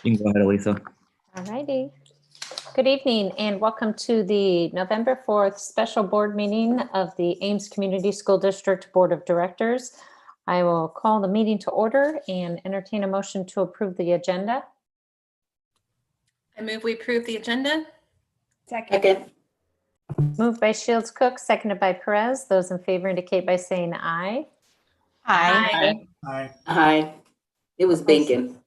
You can go ahead, Elisa. All righty. Good evening and welcome to the November 4th special board meeting of the Ames Community School District Board of Directors. I will call the meeting to order and entertain a motion to approve the agenda. I move we approve the agenda. Second. Moved by Shields Cook, seconded by Perez. Those in favor indicate by saying aye. Aye. Aye. It was bacon.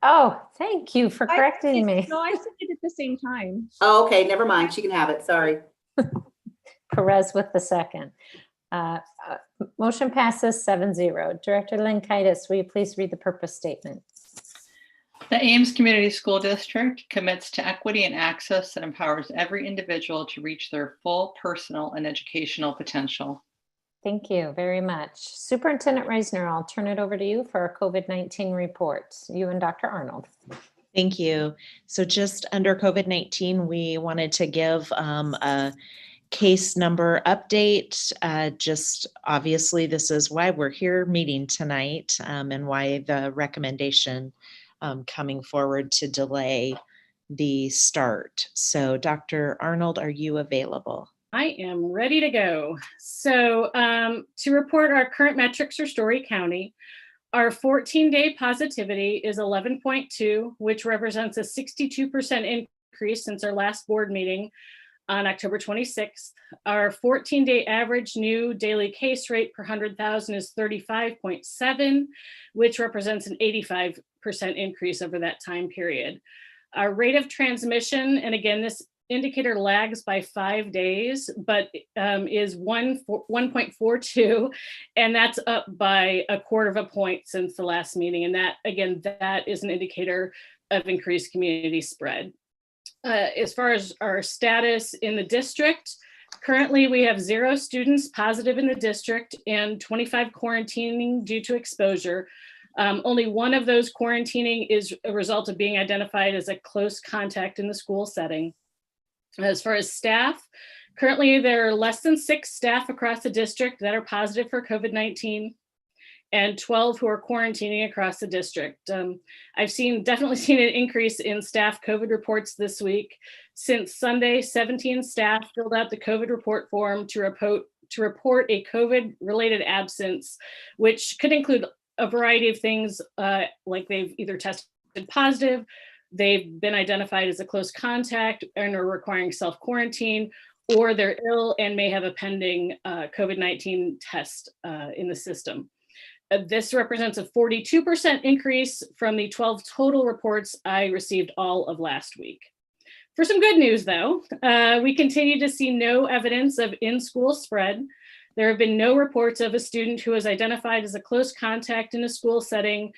Oh, thank you for correcting me. No, I said it at the same time. Oh, okay. Never mind. She can have it. Sorry. Perez with the second. Motion passes 7-0. Director Linkaitis, will you please read the purpose statement? The Ames Community School District commits to equity and access that empowers every individual to reach their full personal and educational potential. Thank you very much. Superintendent Reisner, I'll turn it over to you for our COVID-19 report. You and Dr. Arnold. Thank you. So just under COVID-19, we wanted to give a case number update. Just obviously, this is why we're here meeting tonight and why the recommendation coming forward to delay the start. So Dr. Arnold, are you available? I am ready to go. So to report our current metrics for Story County, our 14-day positivity is 11.2, which represents a 62% increase since our last board meeting on October 26th. Our 14-day average new daily case rate per 100,000 is 35.7, which represents an 85% increase over that time period. Our rate of transmission, and again, this indicator lags by 5 days, but is 1.42, and that's up by 1/4 point since the last meeting. And that, again, that is an indicator of increased community spread. As far as our status in the district, currently we have 0 students positive in the district and 25 quarantining due to exposure. Only one of those quarantining is a result of being identified as a close contact in the school setting. As far as staff, currently there are less than 6 staff across the district that are positive for COVID-19 and 12 who are quarantining across the district. I've definitely seen an increase in staff COVID reports this week. Since Sunday, 17 staff filled out the COVID report form to report a COVID-related absence, which could include a variety of things, like they've either tested positive, they've been identified as a close contact and are requiring self-quarantine, or they're ill and may have a pending COVID-19 test in the system. This represents a 42% increase from the 12 total reports I received all of last week. For some good news though, we continue to see no evidence of in-school spread. There have been no reports of a student who is identified as a close contact in a school setting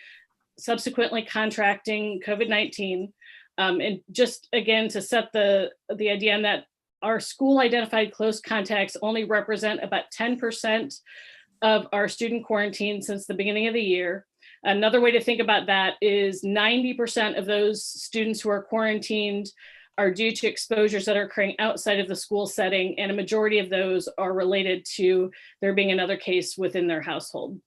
subsequently contracting COVID-19. And just again, to set the idea on that, our school identified close contacts only represent about 10% of our student quarantine since the beginning of the year. Another way to think about that is 90% of those students who are quarantined are due to exposures that are occurring outside of the school setting, and a majority of those are related to there being another case within their household.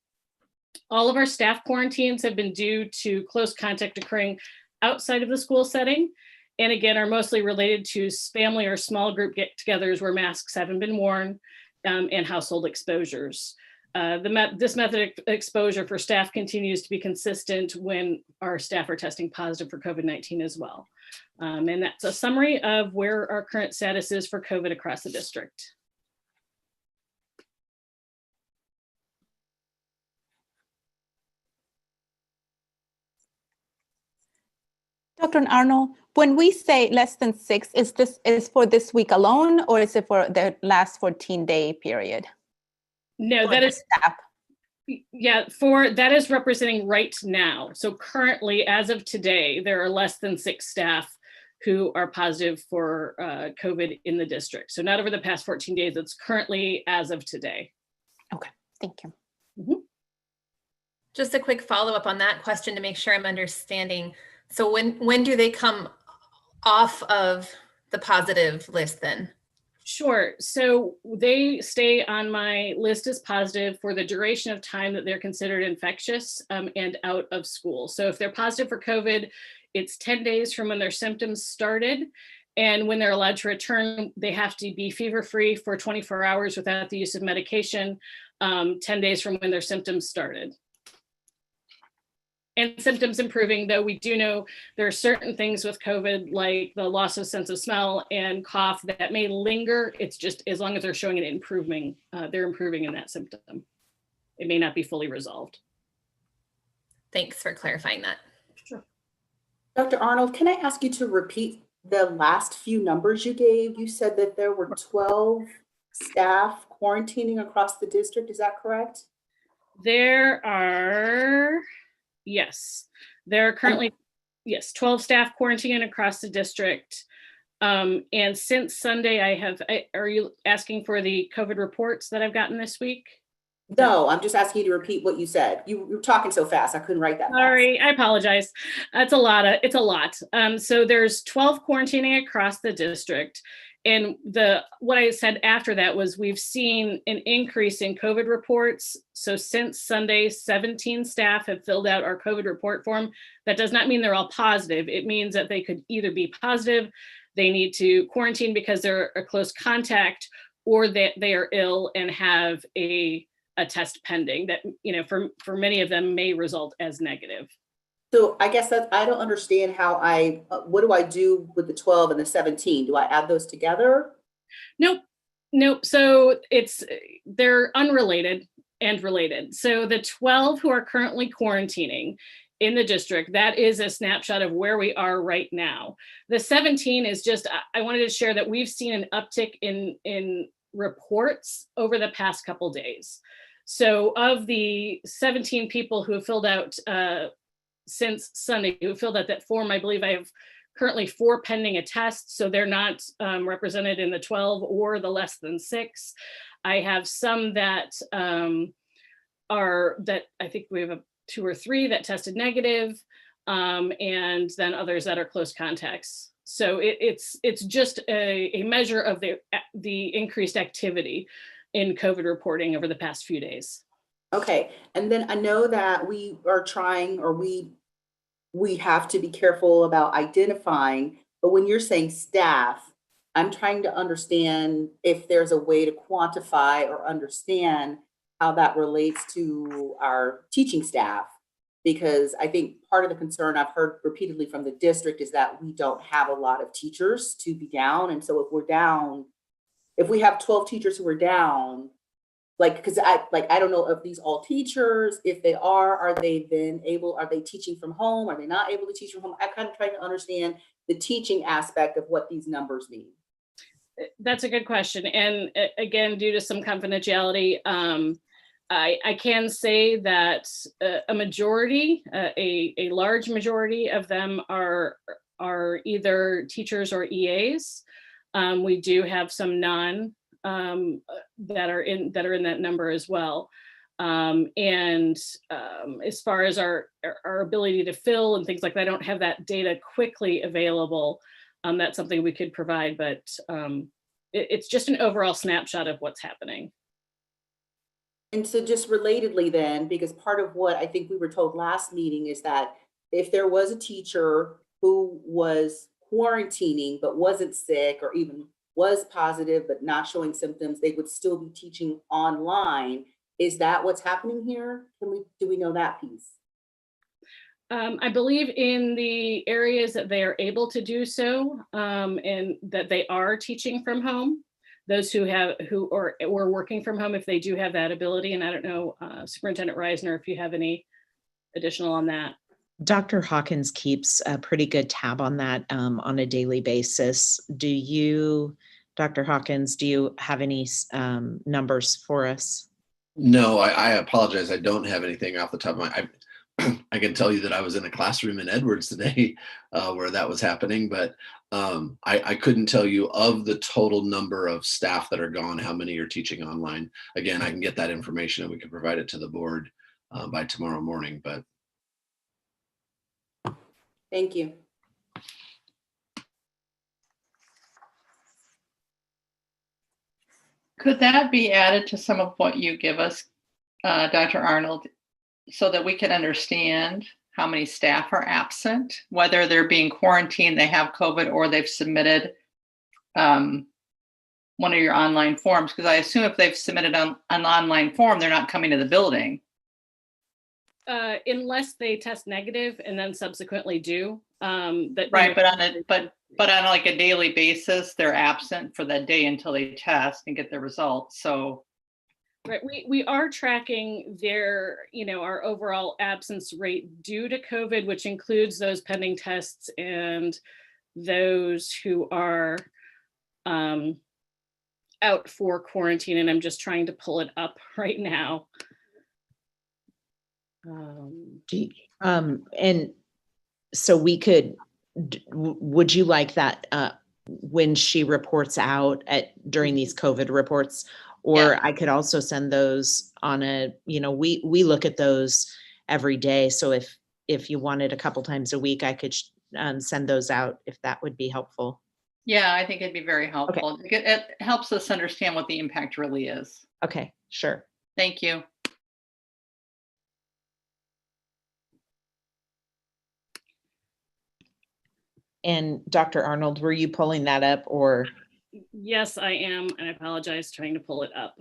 All of our staff quarantines have been due to close contact occurring outside of the school setting, and again, are mostly related to family or small group get-togethers where masks haven't been worn, and household exposures. This method of exposure for staff continues to be consistent when our staff are testing positive for COVID-19 as well. And that's a summary of where our current status is for COVID across the district. Dr. Arnold, when we say less than 6, is for this week alone, or is it for the last 14-day period? No, that is staff. Yeah, that is representing right now. So currently, as of today, there are less than 6 staff who are positive for COVID in the district. So not over the past 14 days, it's currently as of today. Okay, thank you. Mm-hmm. Just a quick follow-up on that question to make sure I'm understanding. So when do they come off of the positive list then Sure. So they stay on my list as positive for the duration of time that they're considered infectious and out of school. So if they're positive for COVID, it's 10 days from when their symptoms started. And when they're allowed to return, they have to be fever-free for 24 hours without the use of medication, 10 days from when their symptoms started. And symptoms improving, though we do know there are certain things with COVID, like the loss of sense of smell and cough, that may linger. It's just as long as they're showing an improving, they're improving in that symptom. It may not be fully resolved. Thanks for clarifying that. Sure. Dr. Arnold, can I ask you to repeat the last few numbers you gave? You said that there were 12 staff quarantining across the district. Is that correct? There are, yes, there are currently, yes, 12 staff quarantining across the district. And since Sunday, are you asking for the COVID reports that I've gotten this week? No, I'm just asking you to repeat what you said. You were talking so fast, I couldn't write that fast. Sorry, I apologize. It's a lot. So there's 12 quarantining across the district. And what I said after that was we've seen an increase in COVID reports. So since Sunday, 17 staff have filled out our COVID report form. That does not mean they're all positive. It means that they could either be positive, they need to quarantine because they're a close contact, or that they are ill and have a test pending that, for many of them may result as negative. So I guess I don't understand how what do I do with the 12 and the 17? Do I add those together? Nope. So they're unrelated and related. So the 12 who are currently quarantining in the district, that is a snapshot of where we are right now. The 17 is just, I wanted to share that we've seen an uptick in reports over the past couple days. So of the 17 people who have filled out since Sunday, who filled out that form, I believe I have currently 4 pending a test. So they're not represented in the 12 or the less than 6. I have some that I think we have 2 or 3 that tested negative, and then others that are close contacts. So it's just a measure of the increased activity in COVID reporting over the past few days. Okay, and then I know that we are trying, or we have to be careful about identifying, but when you're saying staff, I'm trying to understand if there's a way to quantify or understand how that relates to our teaching staff, because I think part of the concern I've heard repeatedly from the district is that we don't have a lot of teachers to be down. And so if we have 12 teachers who are down, because I don't know if these all teachers, if they are they teaching from home? Are they not able to teach from home? I'm kind of trying to understand the teaching aspect of what these numbers mean. That's a good question. And again, due to some confidentiality, I can say that a majority, a large majority of them are either teachers or EAs. We do have some non that are in that number as well. And as far as our ability to fill and things like that, I don't have that data quickly available. That's something we could provide, but it's just an overall snapshot of what's happening. And so just relatedly then, because part of what I think we were told last meeting is that if there was a teacher who was quarantining but wasn't sick, or even was positive but not showing symptoms, they would still be teaching online. Is that what's happening here? Do we know that piece? I believe in the areas that they are able to do so, and that they are teaching from home. Those who are working from home, if they do have that ability. And I don't know, Superintendent Reisner, if you have any additional on that. Dr. Hawkins keeps a pretty good tab on that on a daily basis. Dr. Hawkins, do you have any numbers for us? No, I apologize. I don't have anything off the top of my. I can tell you that I was in a classroom in Edwards today where that was happening, but I couldn't tell you of the total number of staff that are gone, how many are teaching online. Again, I can get that information and we can provide it to the board by tomorrow morning. But thank you. Could that be added to some of what you give us, Dr. Arnold, so that we can understand how many staff are absent, whether they're being quarantined, they have COVID, or they've submitted one of your online forms? Because I assume if they've submitted an online form, they're not coming to the building. Unless they test negative and then subsequently do. Right, but on like a daily basis, they're absent for that day until they test and get their results. So right, we are tracking their, our overall absence rate due to COVID, which includes those pending tests and those who are out for quarantine. And I'm just trying to pull it up right now. And so we could, would you like that when she reports out during these COVID reports? Or Yeah. I could also send those on we look at those every day. So if you wanted a couple times a week, I could send those out if that would be helpful. yeah, I think it'd be very helpful. Okay. It helps us understand what the impact really is. Okay, sure. Thank you. And Dr. Arnold, were you pulling that up or? Yes, I am, and I apologize trying to pull it up.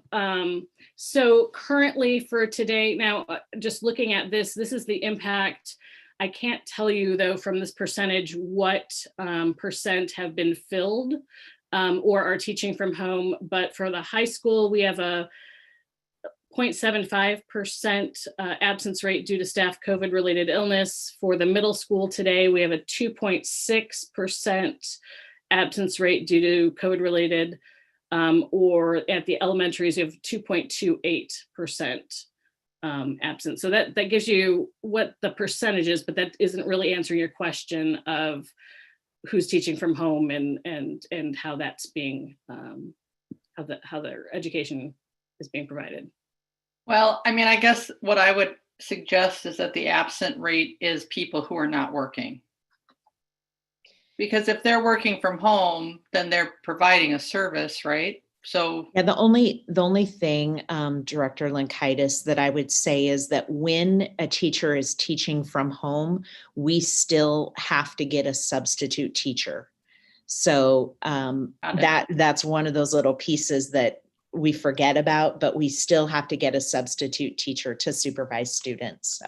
So currently for today, now just looking at this is the impact. I can't tell you though from this percentage what percent have been filled or are teaching from home, but for the high school, we have a 0.75% absence rate due to staff COVID-related illness. For the middle school today, we have a 2.6% absence rate due to COVID-related, or at the elementaries, we have 2.28% absence. So that gives you what the percentage is, but that isn't really answering your question of who's teaching from home and how that's being, how their education is being provided. Well, I mean, I guess what I would suggest is that the absent rate is people who are not working. Because if they're working from home, then they're providing a service, right? So yeah, the only thing, Director Lankaitis, that I would say is that when a teacher is teaching from home, we still have to get a substitute teacher. So that's one of those little pieces that we forget about, but we still have to get a substitute teacher to supervise students. So,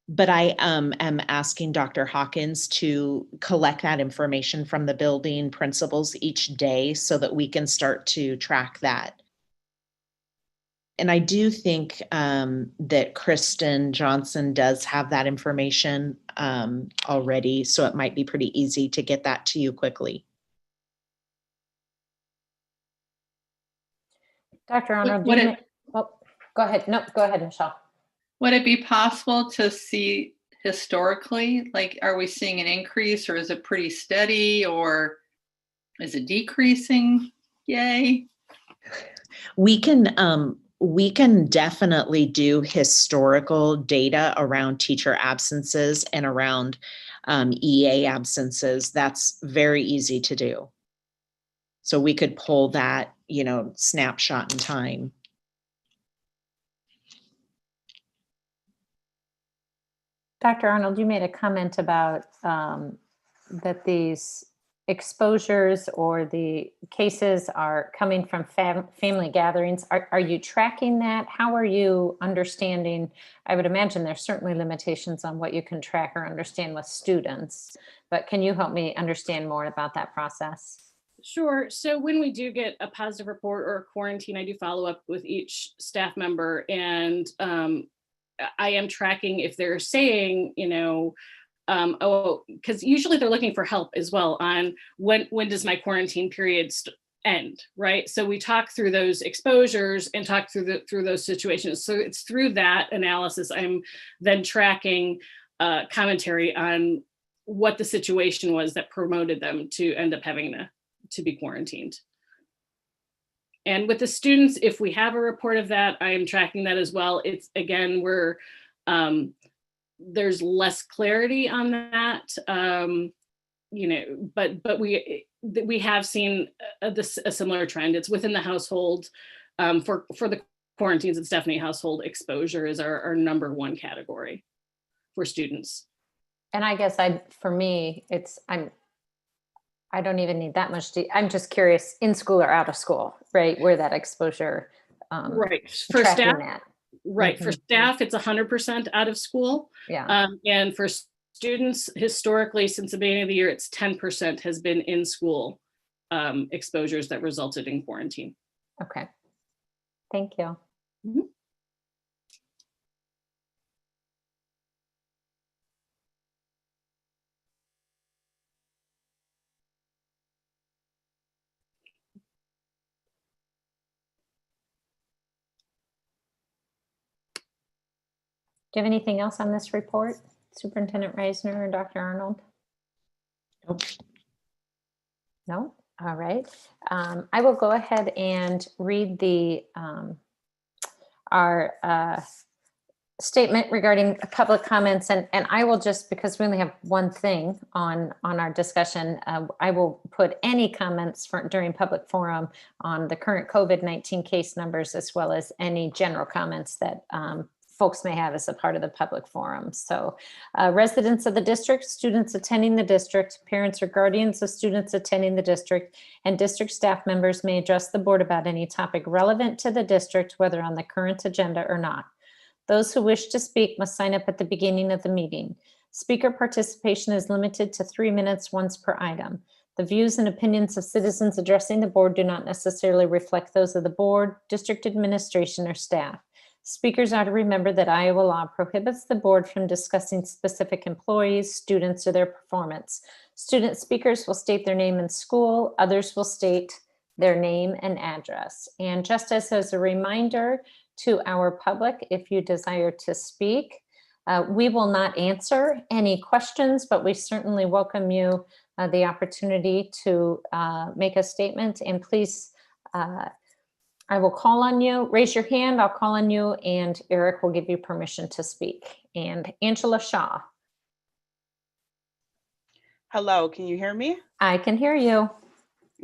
but I am asking Dr. Hawkins to collect that information from the building principals each day so that we can start to track that. And I do think that Kristen Johnson does have that information already, so it might be pretty easy to get that to you quickly. Dr. Arnold, go ahead. No, go ahead, Michelle. Would it be possible to see historically, like, are we seeing an increase or is it pretty steady or is it decreasing? Yay. We can definitely do historical data around teacher absences and around EA absences. That's very easy to do. So we could pull that, snapshot in time. Dr. Arnold, you made a comment about that these exposures or the cases are coming from family gatherings. Are you tracking that? How are you understanding? I would imagine there's certainly limitations on what you can track or understand with students, but can you help me understand more about that process? Sure. So when we do get a positive report or a quarantine, I do follow up with each staff member, and I am tracking if they're saying, because usually they're looking for help as well on when does my quarantine period end, right? So we talk through those exposures and talk through those situations. So it's through that analysis I'm then tracking commentary on what the situation was that promoted them to end up having to be quarantined. And with the students, if we have a report of that, I am tracking that as well. It's again, there's less clarity on that. but we have seen a similar trend. It's within the household. For the quarantines, it's definitely household exposure is our number one category for students. And I guess for me, I don't even need that much. I'm just curious, in school or out of school, right? Where that exposure, right. For staff, at. right. For staff, it's 100% out of school. Yeah. And for students, historically, since the beginning of the year, it's 10% has been in school exposures that resulted in quarantine. Okay. Thank you. Mm-hmm. Do you have anything else on this report, Superintendent Reisner or Dr. Arnold? Nope. No? All right. I will go ahead and read the our statement regarding public comments, and I will just, because we only have one thing on our discussion, I will put any comments during public forum on the current COVID-19 case numbers, as well as any general comments that folks may have as a part of the public forum. So residents of the district, students attending the district, parents or guardians of students attending the district, and district staff members may address the board about any topic relevant to the district, whether on the current agenda or not. Those who wish to speak must sign up at the beginning of the meeting. Speaker participation is limited to 3 minutes once per item. The views and opinions of citizens addressing the board do not necessarily reflect those of the board, district administration, or staff. Speakers are to remember that Iowa law prohibits the board from discussing specific employees, students, or their performance. Student speakers will state their name and school. Others will state their name and address. And just as a reminder to our public, if you desire to speak, we will not answer any questions, but we certainly welcome you the opportunity to make a statement. And please, I will call on you. Raise your hand, I'll call on you, and Eric will give you permission to speak. And Angela Shaw. Hello, can you hear me? I can hear you.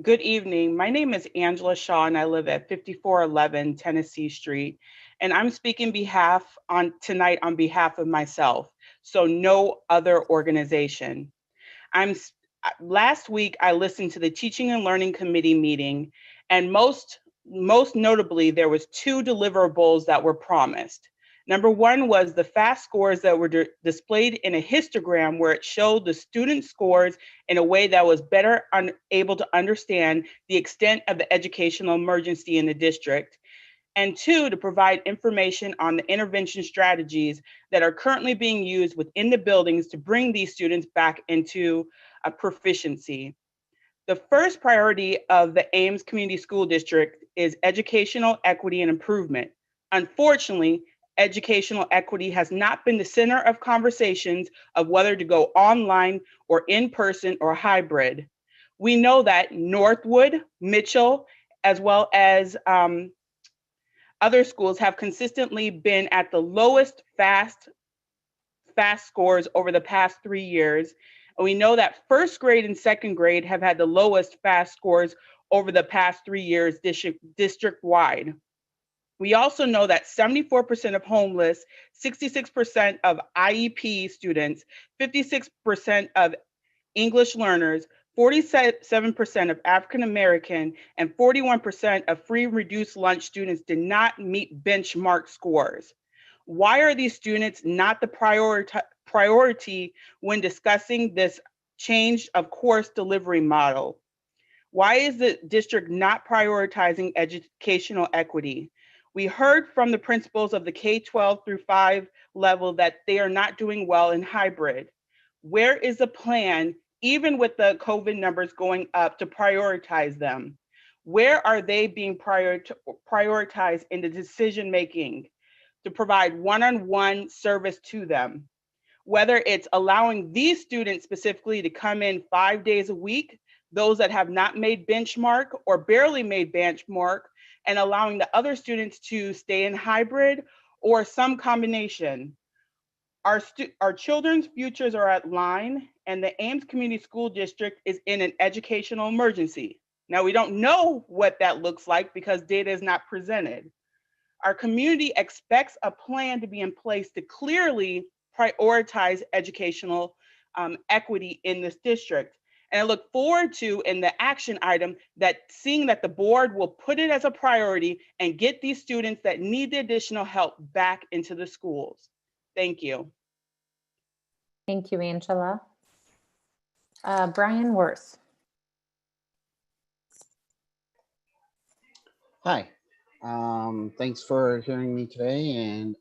Good evening. My name is Angela Shaw, and I live at 5411 Tennessee Street. And I'm speaking tonight on behalf of myself, so no other organization. Last week, I listened to the Teaching and Learning Committee meeting, and most notably, there was 2 deliverables that were promised. Number 1 was the FAST scores that were displayed in a histogram where it showed the student scores in a way that was better able to understand the extent of the educational emergency in the district. And 2, to provide information on the intervention strategies that are currently being used within the buildings to bring these students back into a proficiency. The first priority of the Ames Community School District is educational equity and improvement. Unfortunately, educational equity has not been the center of conversations of whether to go online or in person or hybrid. We know that Northwood, Mitchell, as well as other schools have consistently been at the lowest FAST scores over the past 3 years. And we know that first grade and second grade have had the lowest FAST scores over the past 3 years district-wide. We also know that 74% of homeless, 66% of IEP students, 56% of English learners, 47% of African American, and 41% of free reduced lunch students did not meet benchmark scores. Why are these students not the priority when discussing this change of course delivery model? Why is the district not prioritizing educational equity? We heard from the principals of the K-12 through 5 level that they are not doing well in hybrid. Where is the plan, even with the COVID numbers going up, to prioritize them? Where are they being prioritized in the decision-making to provide one-on-one service to them? Whether it's allowing these students specifically to come in 5 days a week, those that have not made benchmark or barely made benchmark, and allowing the other students to stay in hybrid, or some combination. Our children's futures are at line, and the Ames Community School District is in an educational emergency. Now, we don't know what that looks like because data is not presented. Our community expects a plan to be in place to clearly prioritize educational equity in this district. And I look forward to, in the action item, that seeing that the board will put it as a priority and get these students that need the additional help back into the schools. Thank you. Thank you, Angela. Brian Worth. Hi, thanks for hearing me today, and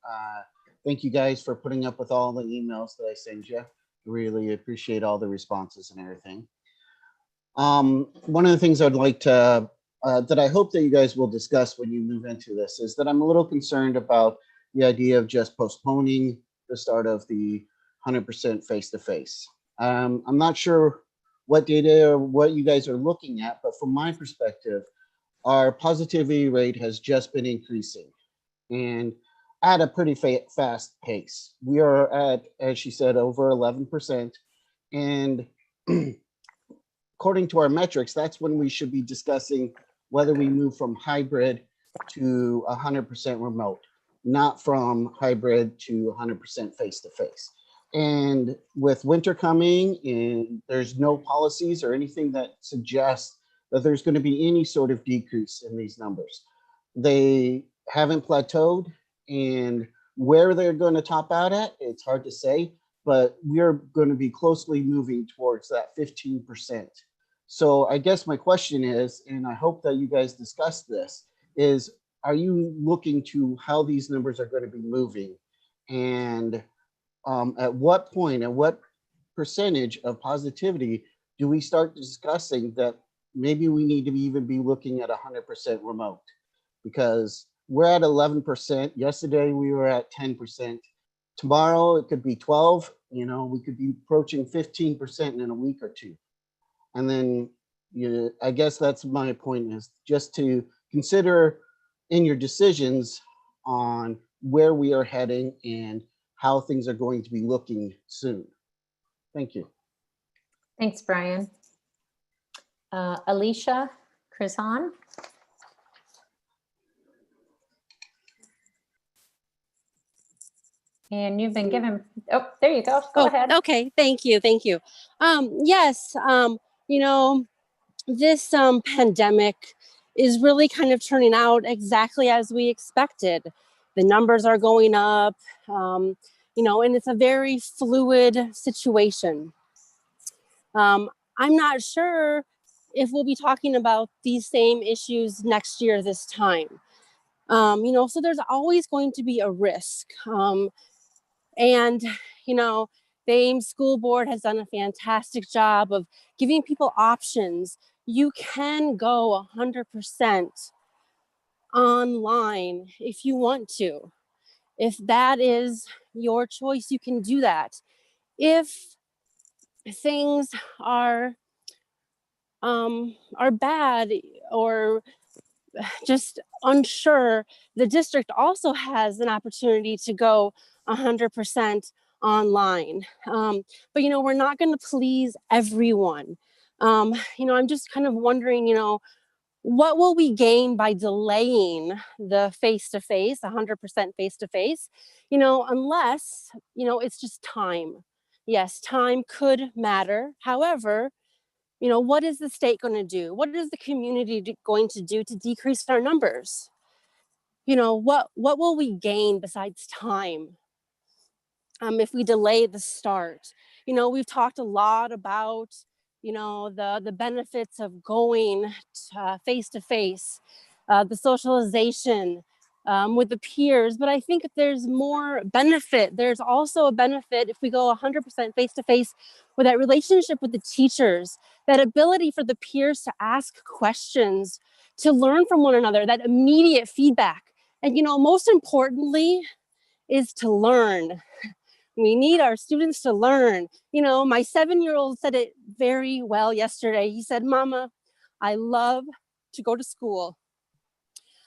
thank you guys for putting up with all the emails that I send you. Really appreciate all the responses and everything. One of the things I'd like to, that I hope that you guys will discuss when you move into this is that I'm a little concerned about the idea of just postponing the start of the 100% face-to-face. I'm not sure what data or what you guys are looking at, but from my perspective, our positivity rate has just been increasing and at a pretty fast pace. We are at, as she said, over 11%. And according to our metrics, that's when we should be discussing whether we move from hybrid to 100% remote, not from hybrid to 100% face-to-face. And with winter coming, and there's no policies or anything that suggests that there's going to be any sort of decrease in these numbers. They haven't plateaued, and where they're going to top out at, it's hard to say, but we're going to be closely moving towards that 15%. So I guess my question is, and I hope that you guys discuss this, is are you looking to how these numbers are going to be moving? And at what point, at what percentage of positivity do we start discussing that maybe we need to even be looking at 100% remote? Because we're at 11%. Yesterday we were at 10%. Tomorrow it could be 12. You know, we could be approaching 15% in a week or two. And then I guess that's my point, is just to consider in your decisions on where we are heading and how things are going to be looking soon. Thank you. Thanks, Brian. Alicia Criss. And you've been given, oh, there you go. Go ahead. Okay, thank you. Yes, you know, this pandemic is really kind of turning out exactly as we expected. The numbers are going up, you know, and it's a very fluid situation. I'm not sure if we'll be talking about these same issues next year this time. You know, so there's always going to be a risk. And, you know, the Ames School Board has done a fantastic job of giving people options. You can go 100% online if you want to. If that is your choice, you can do that. If things are bad or just unsure, the district also has an opportunity to go 100% online. But, you know, we're not going to please everyone. You know, I'm just kind of wondering, you know, what will we gain by delaying the face-to-face, 100% face-to-face, you know, unless, you know, it's just time. Yes, time could matter. However, you know, what is the state going to do? What is the community going to do to decrease our numbers? You know, what will we gain besides time if we delay the start? You know, we've talked a lot about, you know, the benefits of going face to face, the socialization with the peers. But I think if there's more benefit, there's also a benefit if we go 100% face to face with that relationship with the teachers, that ability for the peers to ask questions, to learn from one another, that immediate feedback. And, you know, most importantly is to learn. We need our students to learn. You know, my 7-year-old said it very well yesterday. He said, "Mama, I love to go to school.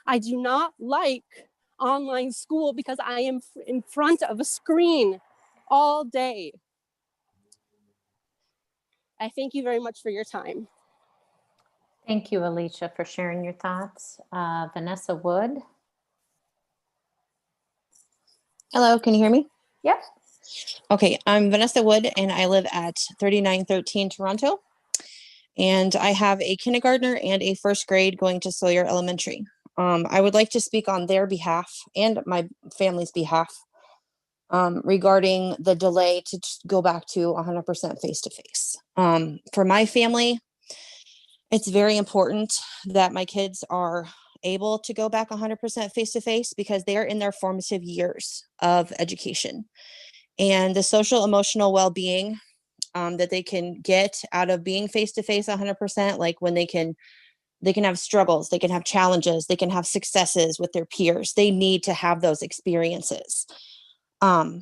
I do not like online school because I am in front of a screen all day. I thank you very much for your time. Thank you, Alicia, for sharing your thoughts. Vanessa Wood. Hello, can you hear me? Yep. Okay, I'm Vanessa Wood and I live at 3913 Toronto. And I have a kindergartner and a first grade going to Sawyer Elementary. I would like to speak on their behalf and my family's behalf regarding the delay to go back to 100% face-to-face. For my family, it's very important that my kids are able to go back 100% face-to-face because they are in their formative years of education. And the social emotional well-being that they can get out of being face-to-face 100%, like when they can have struggles, they can have challenges, they can have successes with their peers. They need to have those experiences. My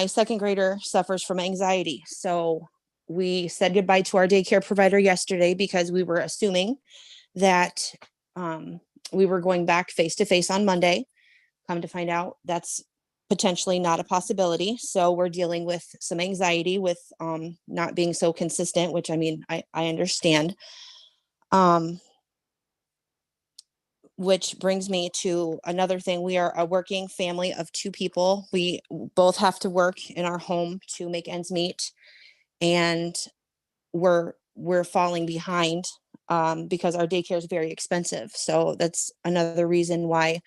second grader suffers from anxiety. So we said goodbye to our daycare provider yesterday because we were assuming that we were going back face-to-face on Monday. Come to find out, that's potentially not a possibility. So we're dealing with some anxiety with not being so consistent, which I mean, I understand. Which brings me to another thing. We are a working family of two people. We both have to work in our home to make ends meet. And we're falling behind because our daycare is very expensive. So that's another reason why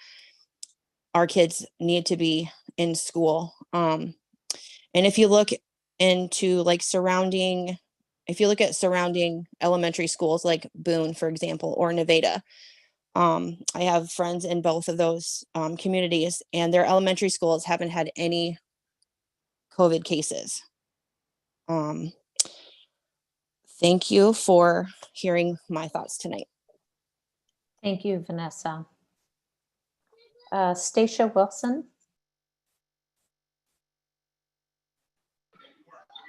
our kids need to be in school. And if you look into like surrounding elementary schools like Boone, for example, or Nevada, I have friends in both of those communities, and their elementary schools haven't had any COVID cases. Thank you for hearing my thoughts tonight. Thank you, Vanessa. Stacia Wilson.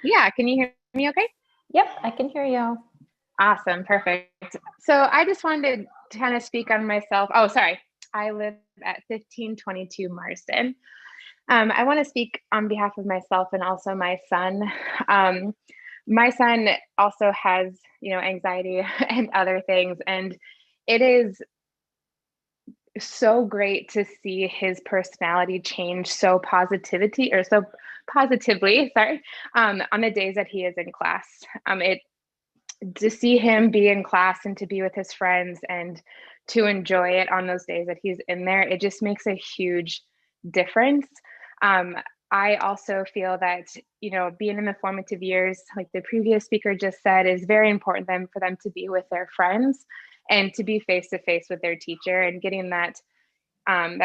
Yeah, can you hear me okay? Yep, I can hear you. Awesome, perfect. So I just wanted to kind of speak on myself. Oh, sorry. I live at 1522 Marsden. I want to speak on behalf of myself and also my son. My son also has, anxiety and other things, and it is so great to see his personality change so positively, on the days that he is in class. To see him be in class and to be with his friends and to enjoy it on those days that he's in there, it just makes a huge difference. I also feel that, being in the formative years, like the previous speaker just said, is very important for them to be with their friends and to be face-to-face with their teacher and getting that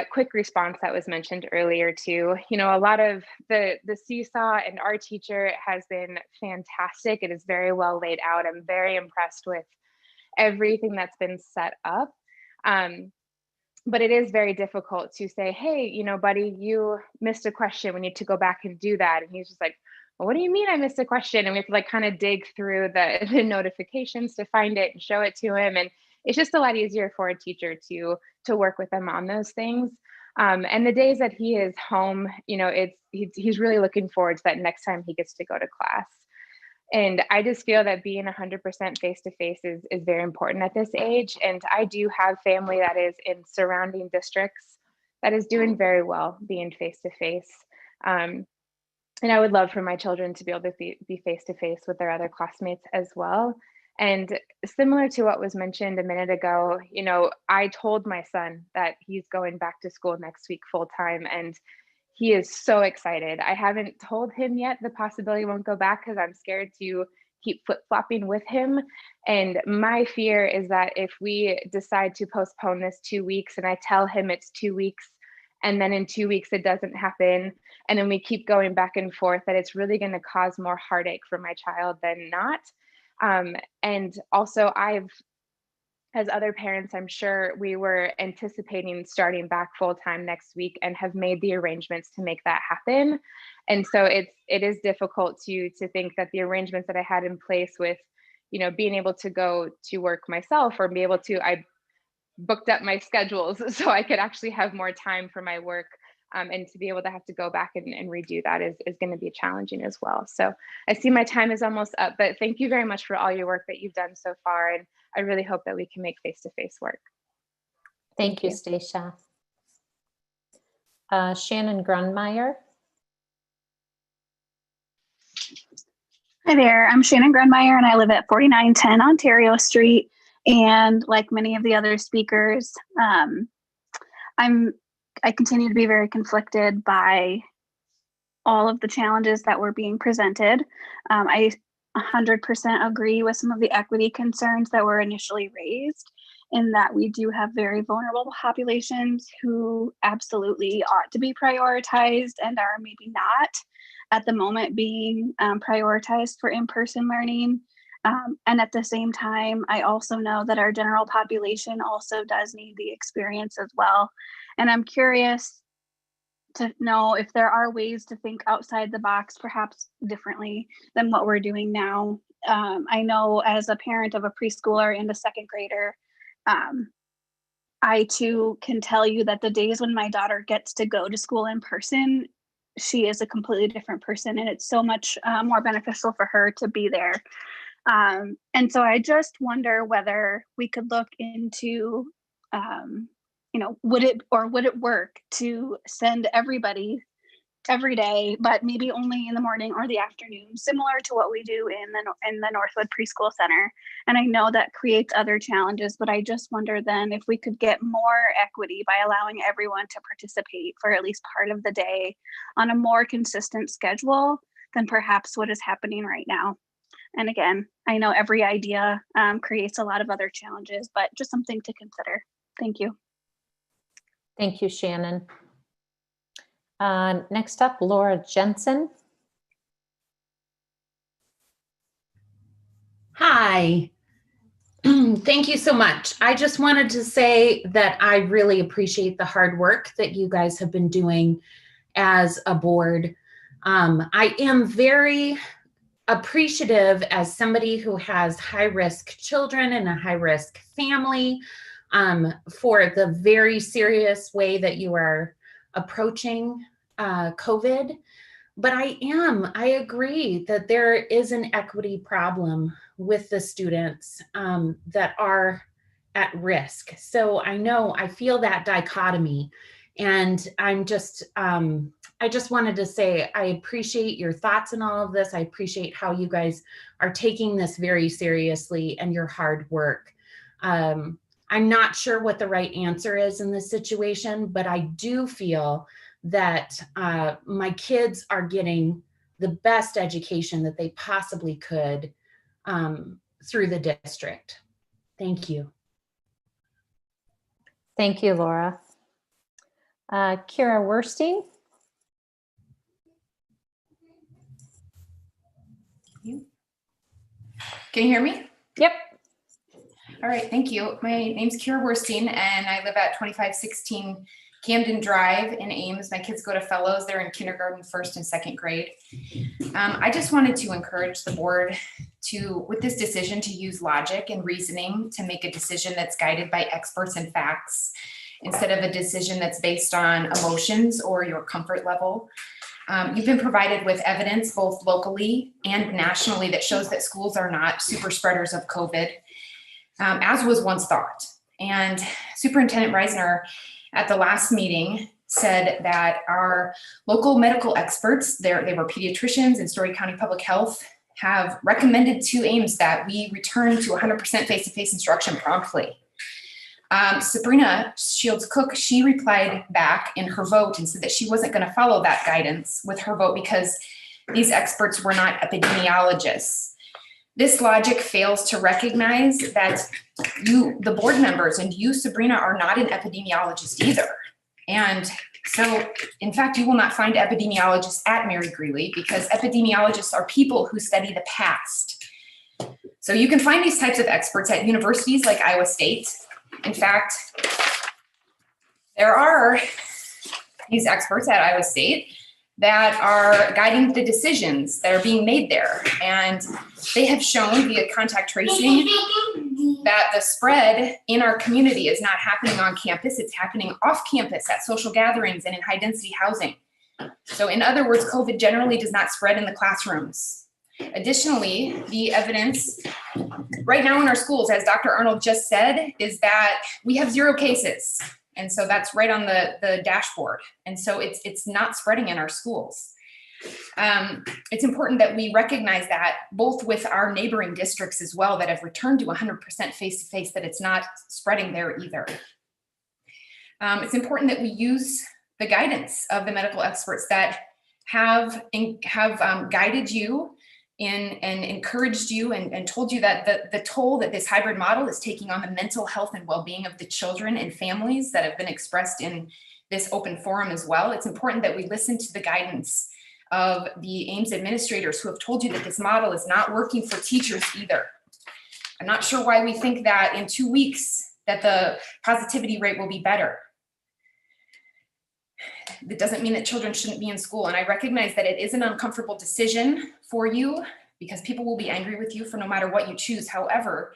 quick response that was mentioned earlier too. A lot of the seesaw and our teacher has been fantastic. It is very well laid out. I'm very impressed with everything that's been set up. But it is very difficult to say, hey, buddy, you missed a question. We need to go back and do that. And he's just like, well, what do you mean I missed a question? And we have to kind of dig through the notifications to find it and show it to him. And it's just a lot easier for a teacher to work with them on those things. And the days that he is home, he's really looking forward to that next time he gets to go to class. And I just feel that being 100% face-to-face is very important at this age. And I do have family that is in surrounding districts that is doing very well being face-to-face. And I would love for my children to be able to be face-to-face with their other classmates as well. And similar to what was mentioned a minute ago, I told my son that he's going back to school next week full-time, and he is so excited. I haven't told him yet the possibility won't go back because I'm scared to keep flip-flopping with him. And my fear is that if we decide to postpone this 2 weeks and I tell him it's 2 weeks, and then in 2 weeks it doesn't happen, and then we keep going back and forth, that it's really going to cause more heartache for my child than not. And also as other parents, I'm sure we were anticipating starting back full-time next week and have made the arrangements to make that happen. And so it is difficult to think that the arrangements that I had in place with, being able to go to work myself or be able to, I booked up my schedules so I could actually have more time for my work And to be able to have to go back and redo that is going to be challenging as well. So I see my time is almost up, but thank you very much for all your work that you've done so far. And I really hope that we can make face-to-face work. Thank you, Stacia. Shannon Grunmeyer. Hi there, I'm Shannon Grunmeyer and I live at 4910 Ontario Street. And like many of the other speakers, I continue to be very conflicted by all of the challenges that were being presented. I 100% agree with some of the equity concerns that were initially raised, in that we do have very vulnerable populations who absolutely ought to be prioritized and are maybe not at the moment being prioritized for in-person learning. And at the same time, I also know that our general population also does need the experience as well. And I'm curious to know if there are ways to think outside the box, perhaps differently than what we're doing now. I know as a parent of a preschooler and a second grader, I too can tell you that the days when my daughter gets to go to school in person, she is a completely different person, and it's so much more beneficial for her to be there. And so I just wonder whether we could look into, would it work to send everybody every day, but maybe only in the morning or the afternoon, similar to what we do in the Northwood Preschool Center. And I know that creates other challenges, but I just wonder then if we could get more equity by allowing everyone to participate for at least part of the day on a more consistent schedule than perhaps what is happening right now. And again, I know every idea creates a lot of other challenges, but just something to consider. Thank you. Thank you, Shannon. Next up, Laura Jensen. Hi. Thank you so much. I just wanted to say that I really appreciate the hard work that you guys have been doing as a board. I am very appreciative as somebody who has high-risk children and a high-risk family for the very serious way that you are approaching COVID. But I agree that there is an equity problem with the students that are at risk. So I feel that dichotomy, and I just wanted to say, I appreciate your thoughts in all of this. I appreciate how you guys are taking this very seriously and your hard work. I'm not sure what the right answer is in this situation, but I do feel that my kids are getting the best education that they possibly could through the district. Thank you. Thank you, Laura. Kira Werstein. Can you hear me? Yep. All right, thank you. My name's Kira Werstein, and I live at 2516 Camden Drive in Ames. My kids go to Fellows. They're in kindergarten, first and second grade. I just wanted to encourage the board with this decision, to use logic and reasoning to make a decision that's guided by experts and facts, instead of a decision that's based on emotions or your comfort level. You've been provided with evidence both locally and nationally that shows that schools are not super spreaders of COVID, as was once thought. And Superintendent Reisner at the last meeting said that our local medical experts, they were pediatricians in Story County Public Health, have recommended to Ames that we return to 100% face-to-face instruction promptly. Sabrina Shields Cook, she replied back in her vote and said that she wasn't going to follow that guidance with her vote because these experts were not epidemiologists. This logic fails to recognize that you, the board members, and you, Sabrina, are not an epidemiologist either. And so, in fact, you will not find epidemiologists at Mary Greeley, because epidemiologists are people who study the past. So you can find these types of experts at universities like Iowa State. In fact, there are these experts at Iowa State that are guiding the decisions that are being made there. And they have shown via contact tracing that the spread in our community is not happening on campus, it's happening off campus at social gatherings and in high density housing. So in other words, COVID generally does not spread in the classrooms. Additionally, the evidence right now in our schools, as Dr. Arnold just said, is that we have 0 cases. And so that's right on the dashboard. And so it's not spreading in our schools. It's important that we recognize that both with our neighboring districts as well that have returned to 100% face-to-face, that it's not spreading there either. It's important that we use the guidance of the medical experts that have guided you and encouraged you and told you that the toll that this hybrid model is taking on the mental health and well-being of the children and families that have been expressed in this open forum as well. It's important that we listen to the guidance of the Ames administrators who have told you that this model is not working for teachers either. I'm not sure why we think that in 2 weeks that the positivity rate will be better. That doesn't mean that children shouldn't be in school. And I recognize that it is an uncomfortable decision for you because people will be angry with you for no matter what you choose. However,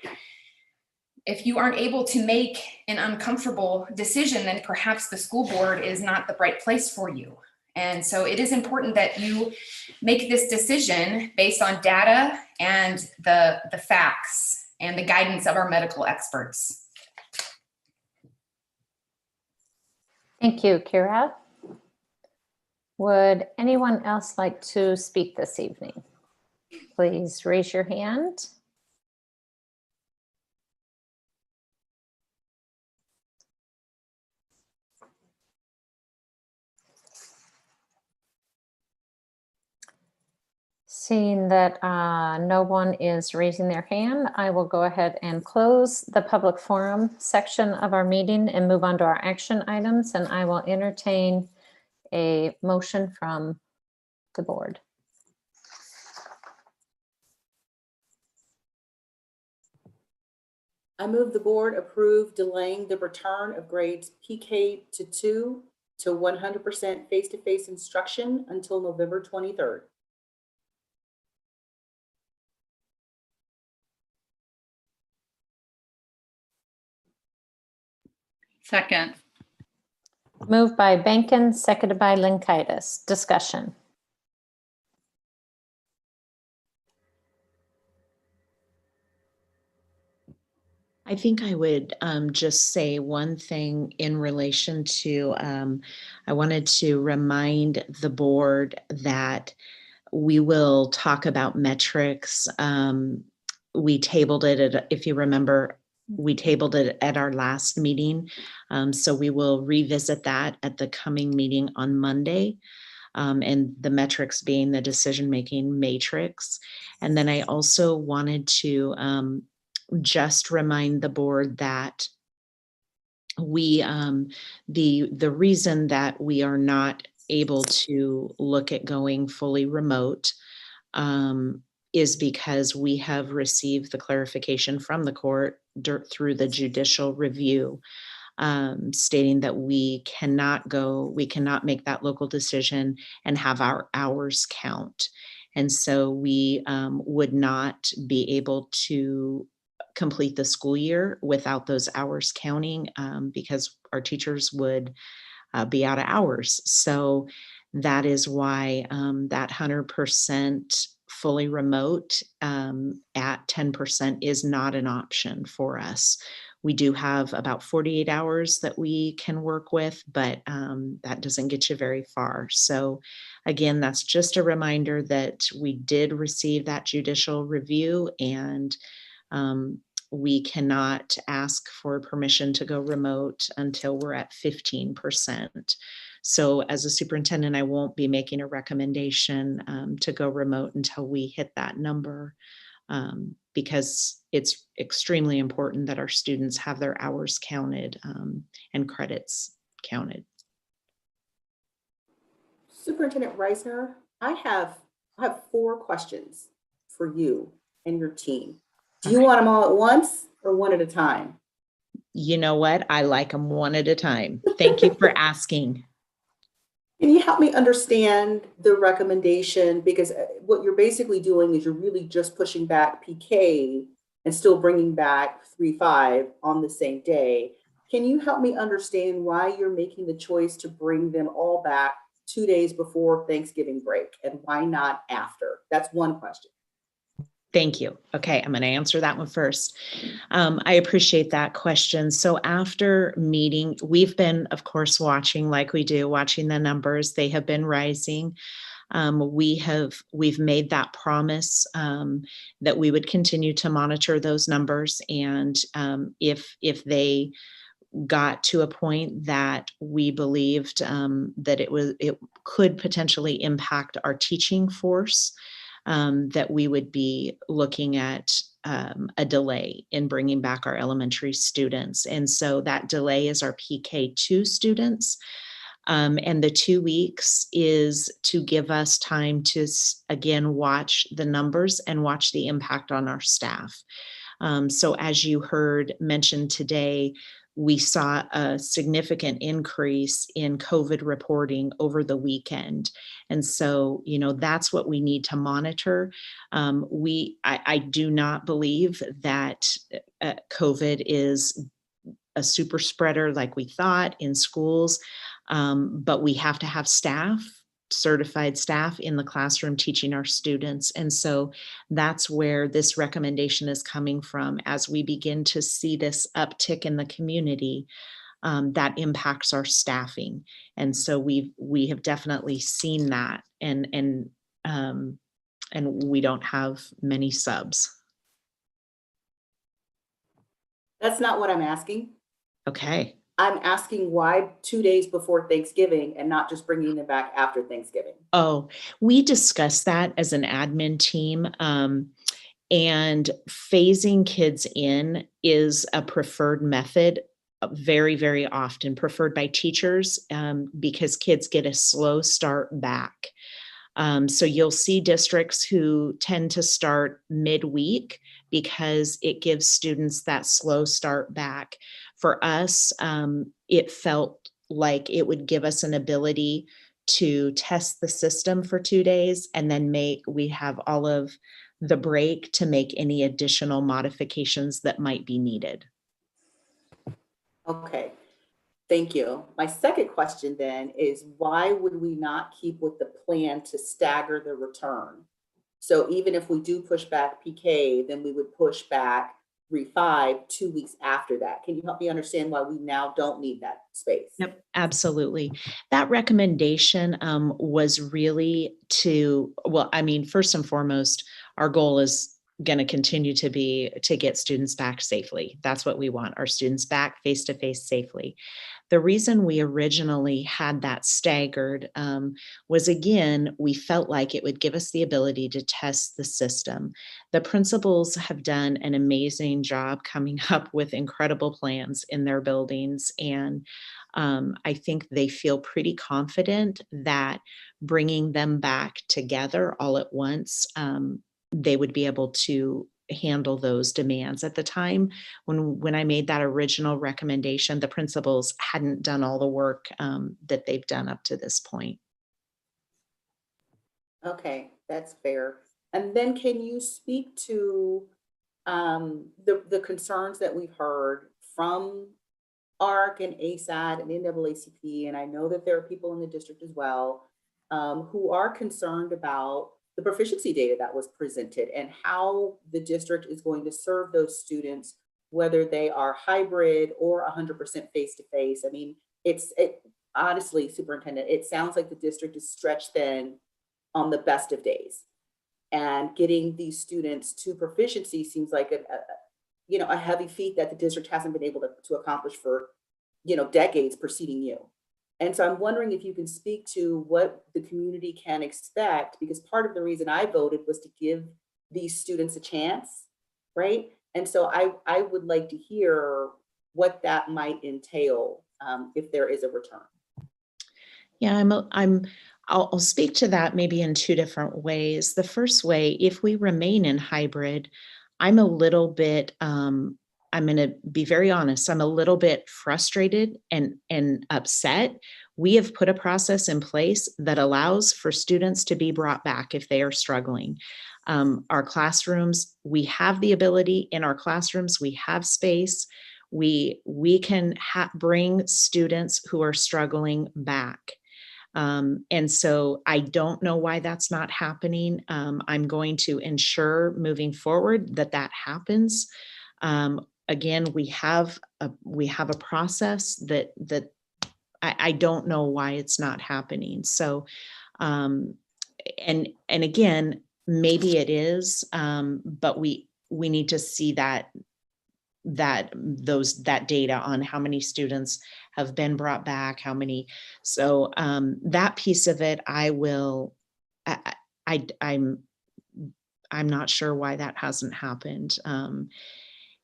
if you aren't able to make an uncomfortable decision, then perhaps the school board is not the right place for you. And so it is important that you make this decision based on data and the facts and the guidance of our medical experts. Thank you, Kira. Would anyone else like to speak this evening? Please raise your hand. Seeing that no one is raising their hand, I will go ahead and close the public forum section of our meeting and move on to our action items, and I will entertain a motion from the board. I move the board approve delaying the return of grades PK to 2 to 100% face-to-face instruction until November 23rd. Second. Moved by Benkin, seconded by Linkaitis. Discussion. I think I would just say one thing in relation to, I wanted to remind the board that we will talk about metrics. We tabled it, if you remember, we tabled it at our last meeting. So we will revisit that at the coming meeting on Monday. And the metrics being the decision-making matrix. And then I also wanted to just remind the board that we, the reason that we are not able to look at going fully remote is because we have received the clarification from the court through the judicial review, stating that we cannot make that local decision and have our hours count. And so we would not be able to complete the school year without those hours counting, because our teachers would be out of hours. So that is why that 100% fully remote at 10% is not an option for us. We do have about 48 hours that we can work with, but that doesn't get you very far. So again, that's just a reminder that we did receive that judicial review, and we cannot ask for permission to go remote until we're at 15%. So as a superintendent, I won't be making a recommendation to go remote until we hit that number, because it's extremely important that our students have their hours counted and credits counted. Superintendent Reisner, I have 4 questions for you and your team. Do you want them all at once or one at a time? You know what? I like them one at a time. Thank you for asking. Can you help me understand the recommendation? Because what you're basically doing is you're really just pushing back PK and still bringing back 3-5 on the same day. Can you help me understand why you're making the choice to bring them all back 2 days before Thanksgiving break and why not after? That's one question. Thank you. Okay, I'm going to answer that one first. I appreciate that question. So after meeting, we've been, of course, watching like we do, watching the numbers. They have been rising. We've made that promise that we would continue to monitor those numbers, and if they got to a point that we believed that it could potentially impact our teaching force, that we would be looking at a delay in bringing back our elementary students. And so that delay is our PK2 students. And the 2 weeks is to give us time to, again, watch the numbers and watch the impact on our staff. So as you heard mentioned today, we saw a significant increase in COVID reporting over the weekend. And so, that's what we need to monitor. I do not believe that COVID is a super spreader like we thought in schools, but we have to have certified staff in the classroom teaching our students. And so that's where this recommendation is coming from. As we begin to see this uptick in the community, that impacts our staffing. And so we have definitely seen that, and we don't have many subs. That's not what I'm asking. Okay. I'm asking why 2 days before Thanksgiving and not just bringing them back after Thanksgiving? Oh, we discussed that as an admin team. And phasing kids in is a preferred method, very, very often preferred by teachers, because kids get a slow start back. So you'll see districts who tend to start midweek because it gives students that slow start back. For us, it felt like it would give us an ability to test the system for 2 days, and then we have all of the break to make any additional modifications that might be needed. Okay, thank you. My second question then is, why would we not keep with the plan to stagger the return? So even if we do push back PK, then we would push back 3-5 2 weeks after that. Can you help me understand why we now don't need that space? Yep, absolutely. That recommendation was really first and foremost, our goal is going to continue to be to get students back safely. That's what we want, our students back face-to-face safely. The reason we originally had that staggered was, again, we felt like it would give us the ability to test the system. The principals have done an amazing job coming up with incredible plans in their buildings. And I think they feel pretty confident that bringing them back together all at once, they would be able to handle those demands. At the time when I made that original recommendation, the principals hadn't done all the work that they've done up to this point. Okay, that's fair. And then can you speak to the concerns that we've heard from ARC and ASAD and NAACP, and I know that there are people in the district as well who are concerned about the proficiency data that was presented and how the district is going to serve those students, whether they are hybrid or 100% face-to-face. I mean, honestly, Superintendent, it sounds like the district is stretched thin on the best of days. And getting these students to proficiency seems like a heavy feat that the district hasn't been able to accomplish for decades preceding you. And so I'm wondering if you can speak to what the community can expect, because part of the reason I voted was to give these students a chance, right? And so I would like to hear what that might entail if there is a return. Yeah, I'll speak to that maybe in two different ways. The first way, if we remain in hybrid, I'm a little bit, I'm going to be very honest, I'm a little bit frustrated and upset we have put a process in place that allows for students to be brought back if they are struggling. Our classrooms, we have the ability in our classrooms, we have space. We can bring students who are struggling back. And so I don't know why that's not happening. I'm going to ensure moving forward that that happens. Again, we have a process that I don't know why it's not happening. So, and again, maybe it is, but we need to see that data on how many students have been brought back, how many. So that piece of it, I'm not sure why that hasn't happened.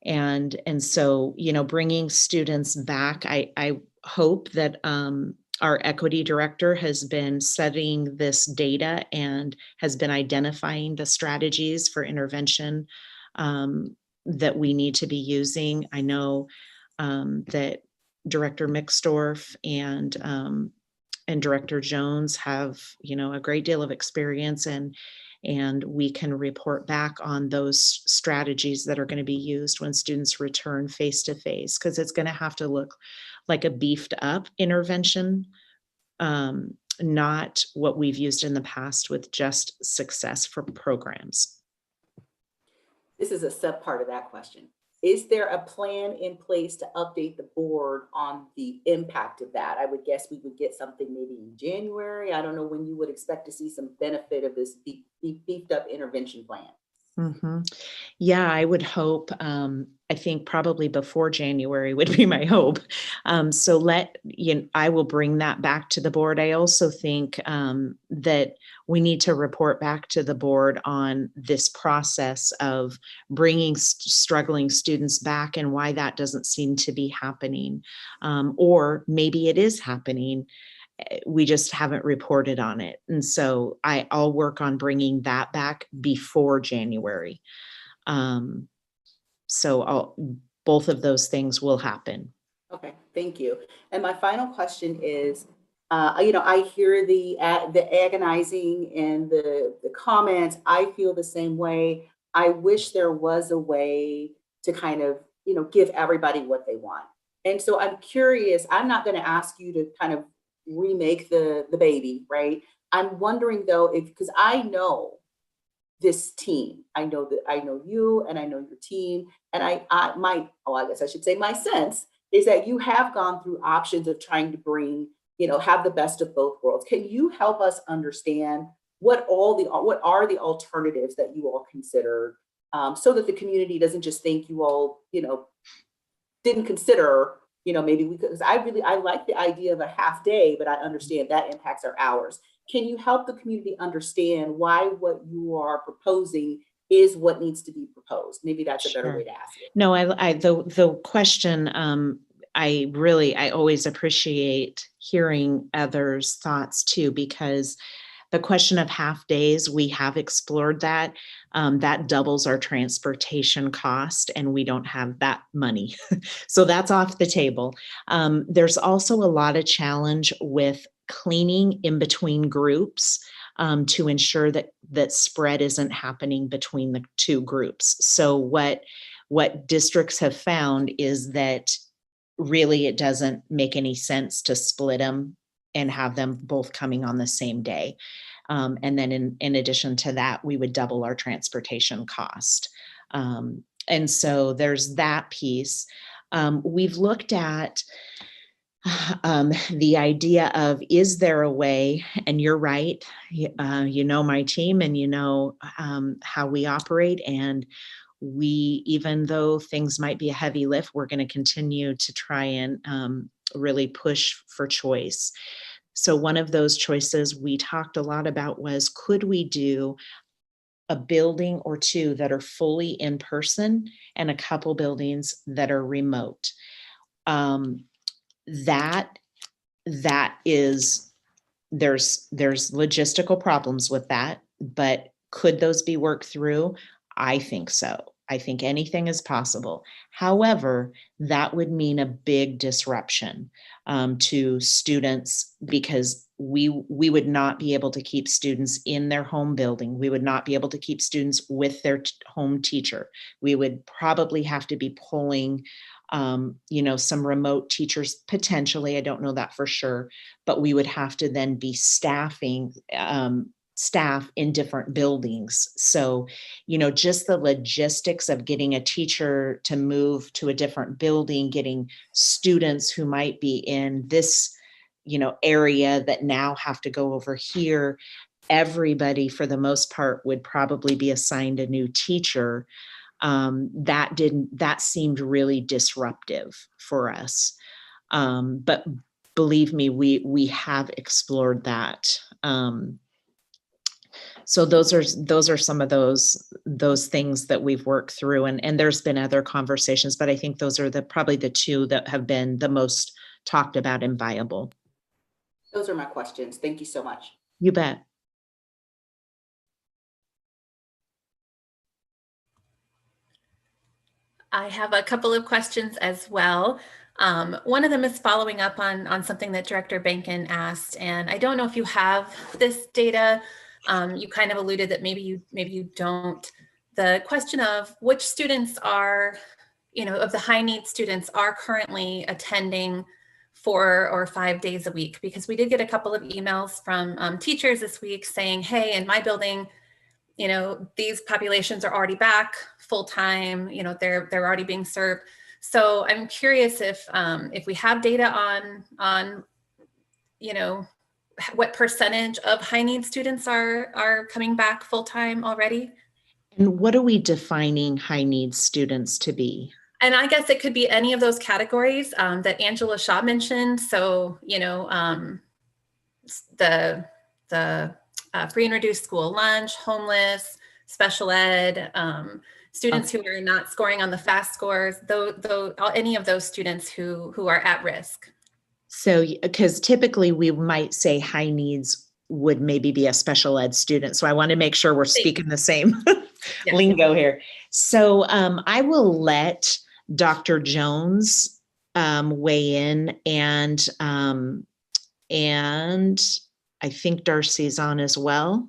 And so, bringing students back, I hope that our equity director has been studying this data and has been identifying the strategies for intervention that we need to be using. I know that Director Mixdorf and Director Jones have, a great deal of experience, and we can report back on those strategies that are going to be used when students return face-to-face, because it's going to have to look like a beefed up intervention, not what we've used in the past with just success for programs. This is a sub part of that question. Is there a plan in place to update the board on the impact of that? I would guess we would get something maybe in January. I don't know when you would expect to see some benefit of this beefed up intervention plan. Mm-hmm. Yeah, I would hope, I think probably before January would be my hope. So I will bring that back to the board. I also think that we need to report back to the board on this process of bringing struggling students back and why that doesn't seem to be happening. Or maybe it is happening. We just haven't reported on it. And so I'll work on bringing that back before January. So both of those things will happen. Okay, thank you. And my final question is, I hear the agonizing and the comments. I feel the same way. I wish there was a way to kind of, give everybody what they want. And so I'm curious, I'm not going to ask you to kind of remake the baby, right? I'm wondering though, because I know this team, I know you and I know your team, and I guess I should say my sense is that you have gone through options of trying to bring, have the best of both worlds. Can you help us understand what are the alternatives that you all considered, so that the community doesn't just think you all, didn't consider, maybe we could, because I like the idea of a half day, but I understand that impacts our hours. Can you help the community understand why what you are proposing is what needs to be proposed? Maybe that's a better way to ask it. No, the question, I always appreciate hearing others' thoughts too, because the question of half days, we have explored that. That doubles our transportation cost, and we don't have that money. So that's off the table. There's also a lot of challenge with cleaning in between groups to ensure that spread isn't happening between the two groups. So what districts have found is that really it doesn't make any sense to split them and have them both coming on the same day. And then in addition to that, we would double our transportation cost. And so there's that piece. We've looked at the idea of, is there a way, and you're right, my team and how we operate, and even though things might be a heavy lift, we're going to continue to try and really push for choice. So one of those choices we talked a lot about was, could we do a building or two that are fully in person and a couple buildings that are remote? That is, there's logistical problems with that, but could those be worked through? I think so. I think anything is possible. However, that would mean a big disruption to students, because we would not be able to keep students in their home building. We would not be able to keep students with their home teacher. We would probably have to be pulling some remote teachers potentially. I don't know that for sure, but we would have to then be staffing staff in different buildings. So, just the logistics of getting a teacher to move to a different building, getting students who might be in this, area that now have to go over here. Everybody, for the most part, would probably be assigned a new teacher. That seemed really disruptive for us. But believe me, we have explored that. So those are some of those things that we've worked through, and there's been other conversations, but I think those are probably the two that have been the most talked about and viable. Those are my questions. Thank you so much. You bet. I have a couple of questions as well. One of them is following up on something that Director Bankin asked, and I don't know if you have this data. You kind of alluded that maybe you don't. The question of which students are, of the high need students are currently attending 4 or 5 days a week, because we did get a couple of emails from teachers this week saying, hey, in my building, these populations are already back full time, they're already being served. So I'm curious if we have data on what percentage of high need students are coming back full time already. And what are we defining high need students to be? And I guess it could be any of those categories that Angela Shaw mentioned. So, the free and reduced school lunch, homeless, special ed, students who are not scoring on the FAST scores, any of those students who are at risk. So, because typically we might say high needs would maybe be a special ed student. So I want to make sure we're speaking the same lingo here. So I will let Dr. Jones weigh in, and I think Darcy's on as well.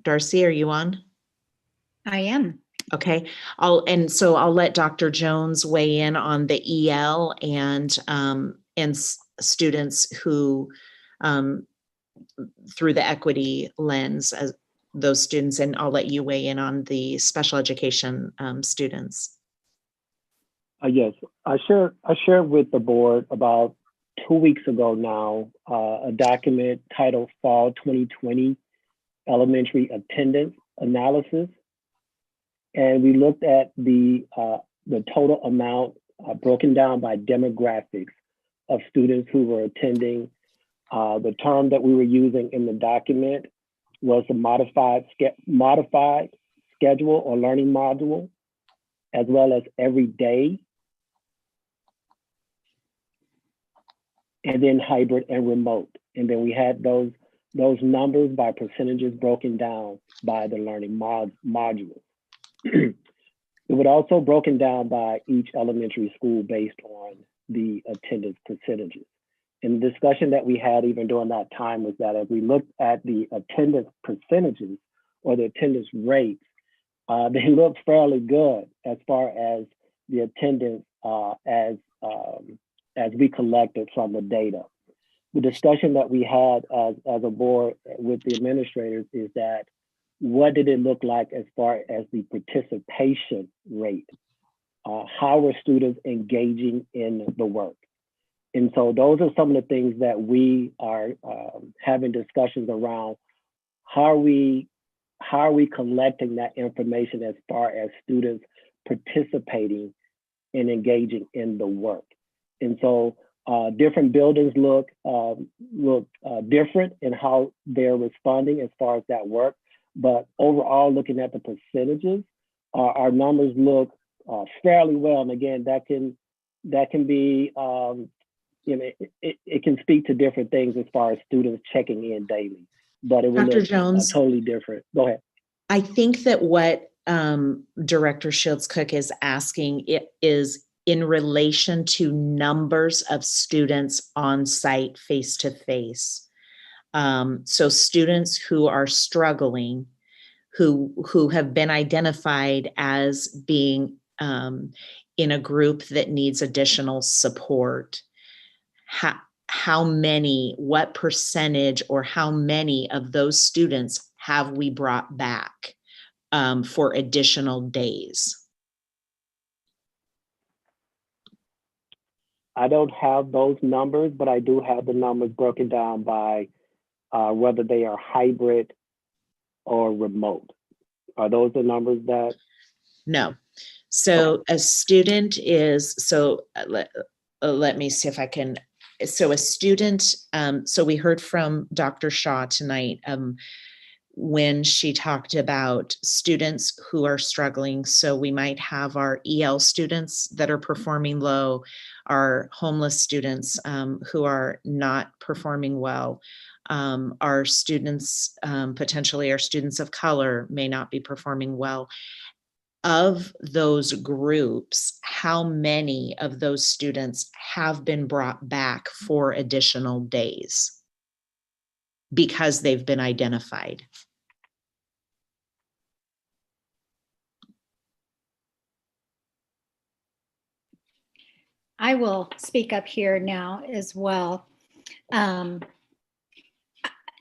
Darcy, are you on? I am. Okay. I'll let Dr. Jones weigh in on the EL and students who through the equity lens, as those students, and I'll let you weigh in on the special education students. Yes, I shared with the board about 2 weeks ago now a document titled Fall 2020 Elementary Attendance Analysis, and we looked at the total amount broken down by demographics of students who were attending. The term that we were using in the document was the modified schedule or learning module, as well as every day, and then hybrid and remote. And then we had those numbers by percentages broken down by the learning module. It would also broken down by each elementary school based on the attendance percentages. And the discussion that we had even during that time was that if we looked at the attendance percentages or the attendance rates, they looked fairly good as far as the attendance as we collected from the data. The discussion that we had as a board with the administrators is that what did it look like as far as the participation rate? How were students engaging in the work? And so those are some of the things that we are having discussions around. How are we collecting that information as far as students participating and engaging in the work? And so different buildings look different in how they're responding as far as that work. But overall, looking at the percentages, our numbers look fairly well. And again, that can be it can speak to different things as far as students checking in daily, but it will Dr. look Jones, totally different. Go ahead. I think that what Director Shields Cook is asking it is in relation to numbers of students on site face-to-face. So students who are struggling, who have been identified as being in a group that needs additional support, how many, what percentage or how many of those students have we brought back for additional days? I don't have those numbers, but I do have the numbers broken down by whether they are hybrid or remote. Are those the numbers that? No. So a student is, so let me see if I can, so a student, so we heard from Dr. Shaw tonight when she talked about students who are struggling. So we might have our EL students that are performing low, our homeless students who are not performing well. Our students, potentially our students of color may not be performing well. Of those groups, how many of those students have been brought back for additional days because they've been identified? I will speak up here now as well.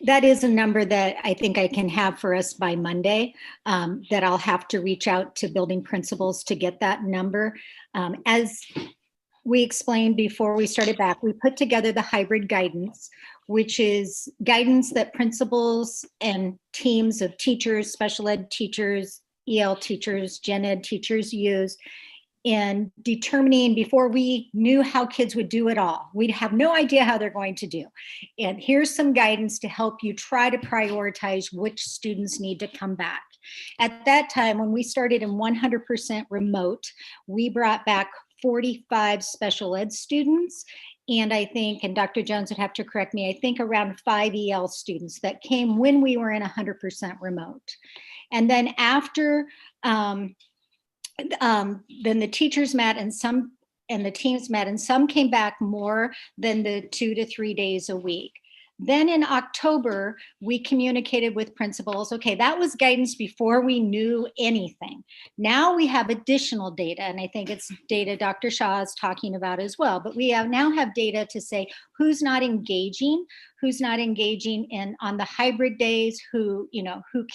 That is a number that I think I can have for us by Monday, that I'll have to reach out to building principals to get that number. As we explained before we started back, we put together the hybrid guidance, which is guidance that principals and teams of teachers, special ed teachers, EL teachers, gen ed teachers use in determining, before we knew how kids would do it all. We'd have no idea how they're going to do. And here's some guidance to help you try to prioritize which students need to come back. At that time, when we started in 100% remote, we brought back 45 special ed students. And I think, and Dr. Jones would have to correct me, I think around 5 EL students that came when we were in 100% remote. And then after, then the teachers met and the teams met, and some came back more than the 2 to 3 days a week. Then in October, we communicated with principals. Okay, that was guidance before we knew anything. Now we have additional data, and I think it's data Dr. Shaw is talking about as well, but we now have data to say who's not engaging in on the hybrid days, who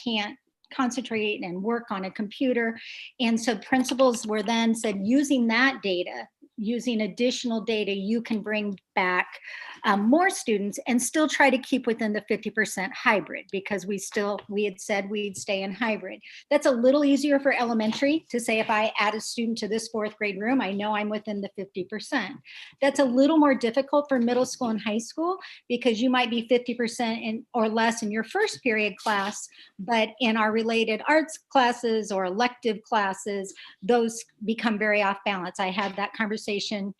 can't concentrate and work on a computer. And so principals were then said, using that data, using additional data, you can bring back more students and still try to keep within the 50% hybrid, because we had said we'd stay in hybrid. That's a little easier for elementary to say, if I add a student to this 4th grade room, I know I'm within the 50%. That's a little more difficult for middle school and high school, because you might be 50% or less in your first period class, but in our related arts classes or elective classes, those become very off balance. I had that conversation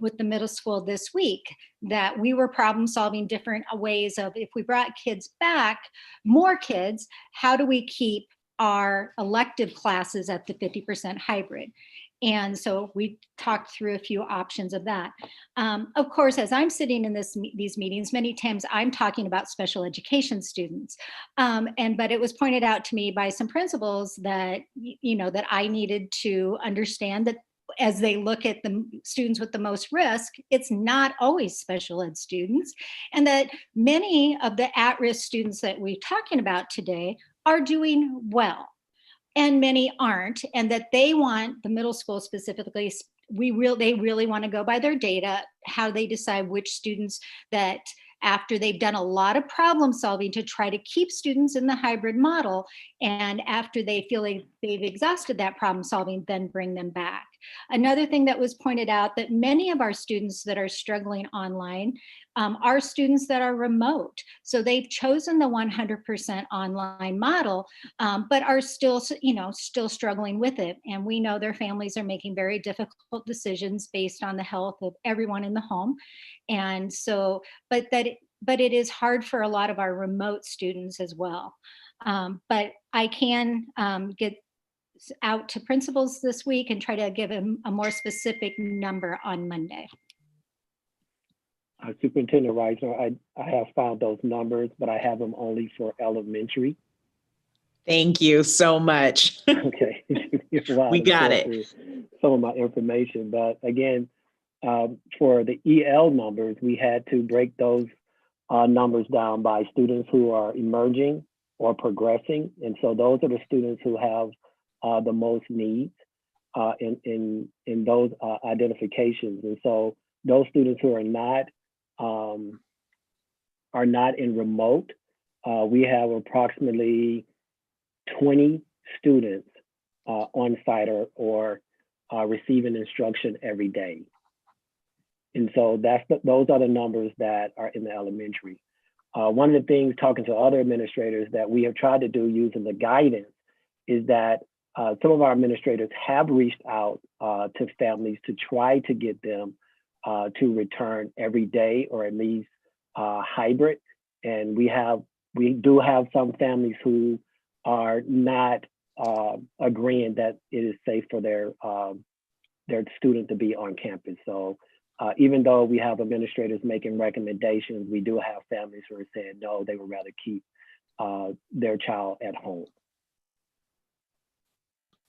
with the middle school this week, that we were problem solving different ways of, if we brought kids back, more kids, how do we keep our elective classes at the 50% hybrid? And so we talked through a few options of that. Of course, as I'm sitting in these meetings, many times I'm talking about special education students. But it was pointed out to me by some principals that, that I needed to understand that as they look at the students with the most risk, it's not always special ed students, and that many of the at-risk students that we're talking about today are doing well, and many aren't, and that they want, the middle school specifically, they really want to go by their data, how they decide which students that, after they've done a lot of problem solving to try to keep students in the hybrid model, and after they feel like they've exhausted that problem solving, then bring them back. Another thing that was pointed out, that many of our students that are struggling online are students that are remote. So they've chosen the 100% online model, but are still struggling with it. And we know their families are making very difficult decisions based on the health of everyone in the home. And so, but it is hard for a lot of our remote students as well. But I can get out to principals this week and try to give him a more specific number on Monday. Superintendent Reisner, I have found those numbers, but I have them only for elementary. Thank you so much. Okay. We got it. Some of my information, but again, for the EL numbers, we had to break those numbers down by students who are emerging or progressing. And so those are the students who have the most needs in those identifications. And so those students who are not in remote, we have approximately 20 students on site or receiving instruction every day. And so those are the numbers that are in the elementary. One of the things, talking to other administrators, that we have tried to do using the guidance is that some of our administrators have reached out to families to try to get them to return every day or at least hybrid. And we do have some families who are not agreeing that it is safe for their student to be on campus. So even though we have administrators making recommendations, we do have families who are saying no, they would rather keep their child at home.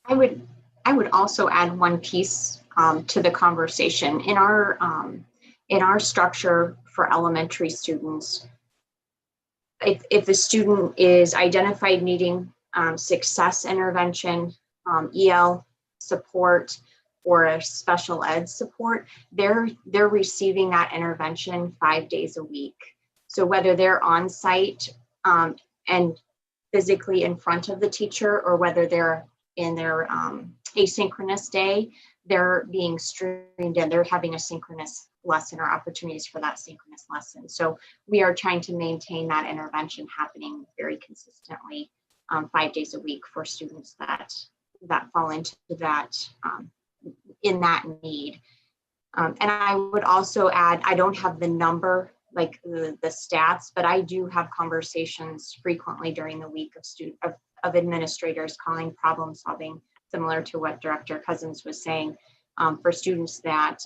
I would also add one piece to the conversation. In our structure for elementary students, if a student is identified needing success intervention, EL support, or a special ed support, they're receiving that intervention 5 days a week. So whether they're on site and physically in front of the teacher, or whether they're in their asynchronous day, they're being streamed and they're having a synchronous lesson or opportunities for that synchronous lesson. So we are trying to maintain that intervention happening very consistently 5 days a week for students that fall into that in that need. And I would also add, I don't have the number, like the stats, but I do have conversations frequently during the week of administrators calling problem solving, similar to what Director Cousins was saying, for students that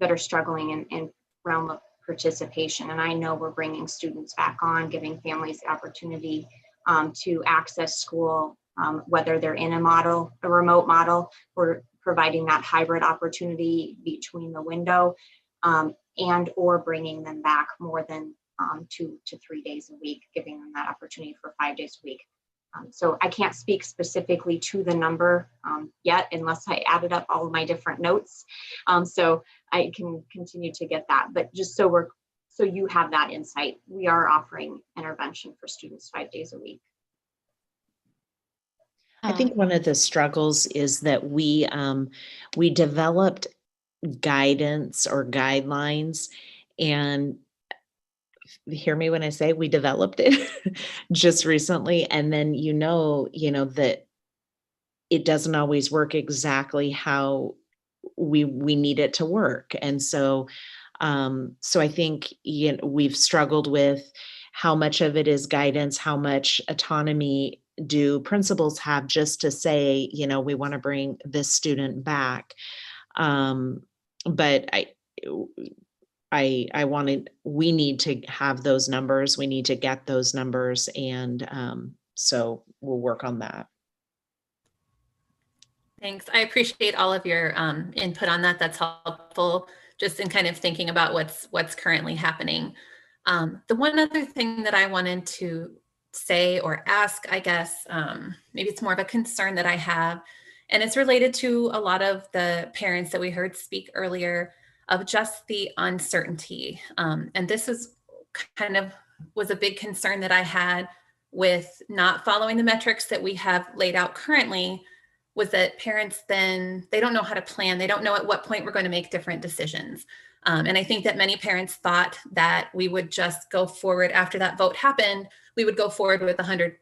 are struggling in realm of participation. And I know we're bringing students back on, giving families the opportunity to access school, whether they're in a remote model, or providing that hybrid opportunity between the window, and or bringing them back more than 2 to 3 days a week, giving them that opportunity for 5 days a week. So I can't speak specifically to the number yet, unless I added up all of my different notes. So I can continue to get that, but just so you have that insight, we are offering intervention for students 5 days a week. I think one of the struggles is that we developed guidance or guidelines, and hear me when I say we developed it just recently, and then you know that it doesn't always work exactly how we need it to work. And so I think we've struggled with how much of it is guidance, how much autonomy do principals have just to say, we want to bring this student back. But we need to have those numbers. We need to get those numbers. And so we'll work on that. Thanks. I appreciate all of your input on that. That's helpful just in kind of thinking about what's currently happening. The one other thing that I wanted to say or ask, I guess, maybe it's more of a concern that I have, and it's related to a lot of the parents that we heard speak earlier of just the uncertainty. And this is was a big concern that I had with not following the metrics that we have laid out currently, was that parents then, they don't know how to plan. They don't know at what point we're going to make different decisions. And I think that many parents thought that we would just go forward after that vote happened. We would go forward with 100%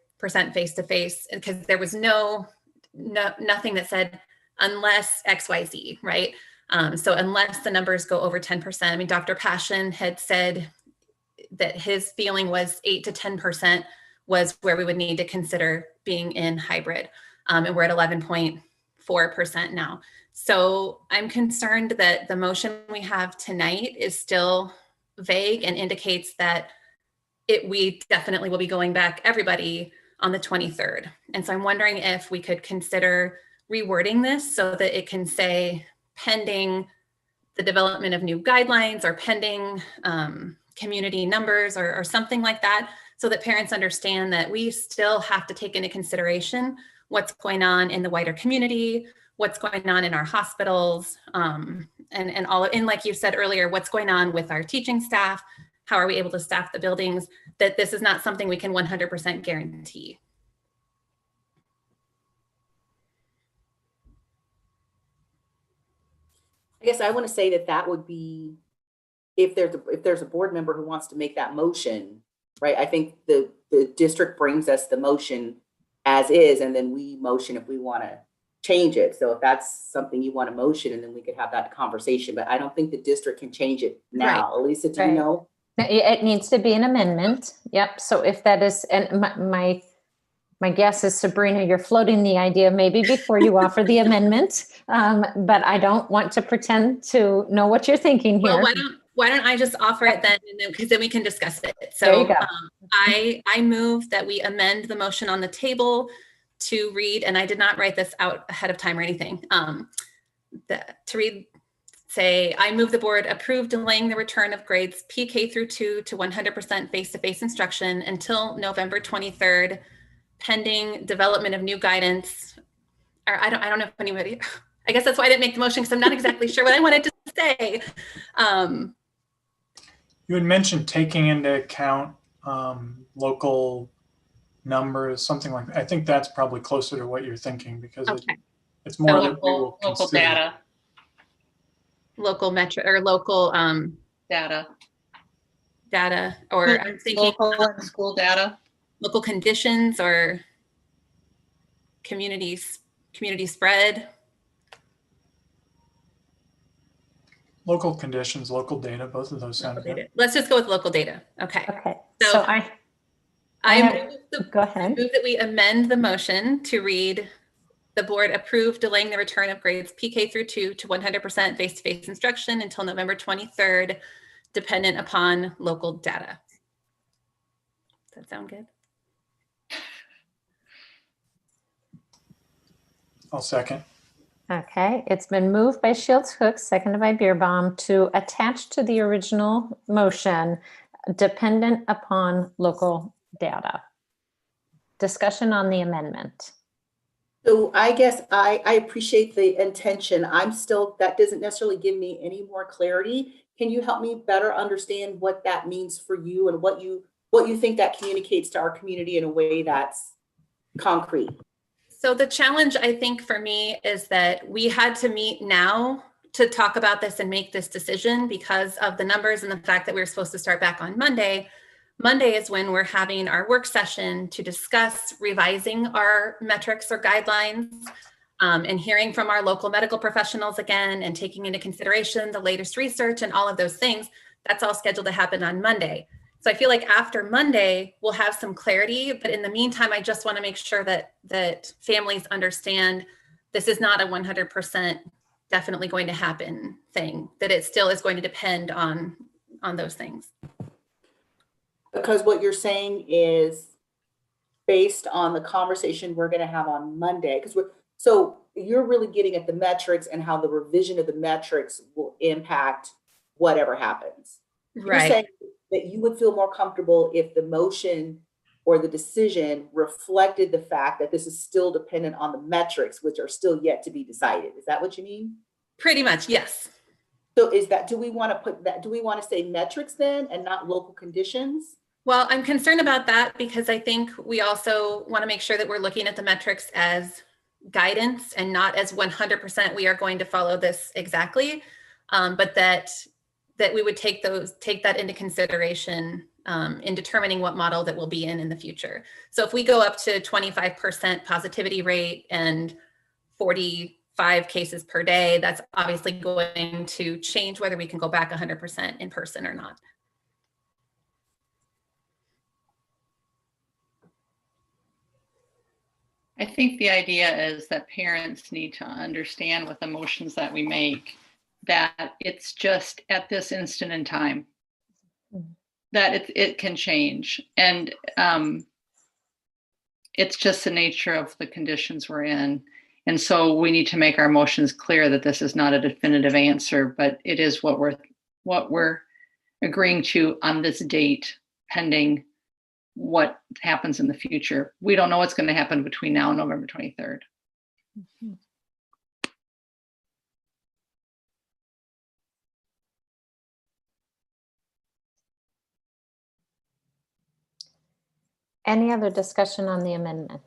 face-to-face, because there was nothing that said unless XYZ, right? So unless the numbers go over 10%, I mean, Dr. Passion had said that his feeling was 8 to 10% was where we would need to consider being in hybrid. and we're at 11.4% now. So I'm concerned that the motion we have tonight is still vague and indicates that we definitely will be going back everybody on the 23rd. And so I'm wondering if we could consider rewording this so that it can say pending the development of new guidelines or pending community numbers or something like that, so that parents understand that we still have to take into consideration what's going on in the wider community, what's going on in our hospitals, and all, and like you said earlier, what's going on with our teaching staff, how are we able to staff the buildings, that this is not something we can 100% guarantee. I guess I want to say that would be, if there's a board member who wants to make that motion, right? I think the district brings us the motion as is, and then we motion if we want to change it. So if that's something you want to motion, and then we could have that conversation, but I don't think the district can change it now. Right. Elisa, do you know? It needs to be an amendment. Yep. So if that is, and my guess is, Sabrina, you're floating the idea maybe before you offer the amendment, but I don't want to pretend to know what you're thinking here. Well, why don't I just offer it then, and then, because then we can discuss it. So there you go. I move that we amend the motion on the table to read, and I did not write this out ahead of time or anything, to read, say, I move the board approve delaying the return of grades PK through 2 to 100% face-to-face instruction until November 23rd, pending development of new guidance. Or I don't know if anybody, I guess that's why I didn't make the motion, because I'm not exactly sure what I wanted to say. You had mentioned taking into account local numbers, something like that. I think that's probably closer to what you're thinking, because it's more that we will local consider. data. Local metric or local data, or I'm thinking local and school data, local conditions or community spread. Local conditions, local data, both of those sound good. Let's just go with local data. Okay. Okay. So I go ahead. Move that we amend the motion to read, the board approved delaying the return of grades PK through 2 to 100% face-to-face instruction until November 23rd, dependent upon local data. Does that sound good? I'll second. Okay, it's been moved by Shields Hook, seconded by Beerbaum, to attach to the original motion, dependent upon local data. Discussion on the amendment. So I guess I appreciate the intention. That doesn't necessarily give me any more clarity. Can you help me better understand what that means for you, and what you think that communicates to our community in a way that's concrete? So the challenge, I think, for me is that we had to meet now to talk about this and make this decision because of the numbers and the fact that we were supposed to start back on Monday. Monday is when we're having our work session to discuss revising our metrics or guidelines, and hearing from our local medical professionals again, and taking into consideration the latest research and all of those things. That's all scheduled to happen on Monday. So I feel like after Monday, we'll have some clarity, but in the meantime, I just want to make sure that families understand this is not a 100% definitely going to happen thing, that it still is going to depend on those things. Because what you're saying is based on the conversation we're going to have on Monday, so you're really getting at the metrics and how the revision of the metrics will impact whatever happens. Right. You're saying that you would feel more comfortable if the motion or the decision reflected the fact that this is still dependent on the metrics, which are still yet to be decided. Is that what you mean? Pretty much, yes. So do we want to say metrics then and not local conditions? Well, I'm concerned about that because I think we also want to make sure that we're looking at the metrics as guidance and not as 100% we are going to follow this exactly, but that we would take that into consideration in determining what model that we'll be in the future. So if we go up to 25% positivity rate and 45 cases per day, that's obviously going to change whether we can go back 100% in person or not. I think the idea is that parents need to understand with emotions that we make that it's just at this instant in time, that it can change. And it's just the nature of the conditions we're in. And so we need to make our emotions clear that this is not a definitive answer, but it is what we're agreeing to on this date, pending what happens in the future. We don't know what's going to happen between now and November 23rd. Mm-hmm. Any other discussion on the amendment?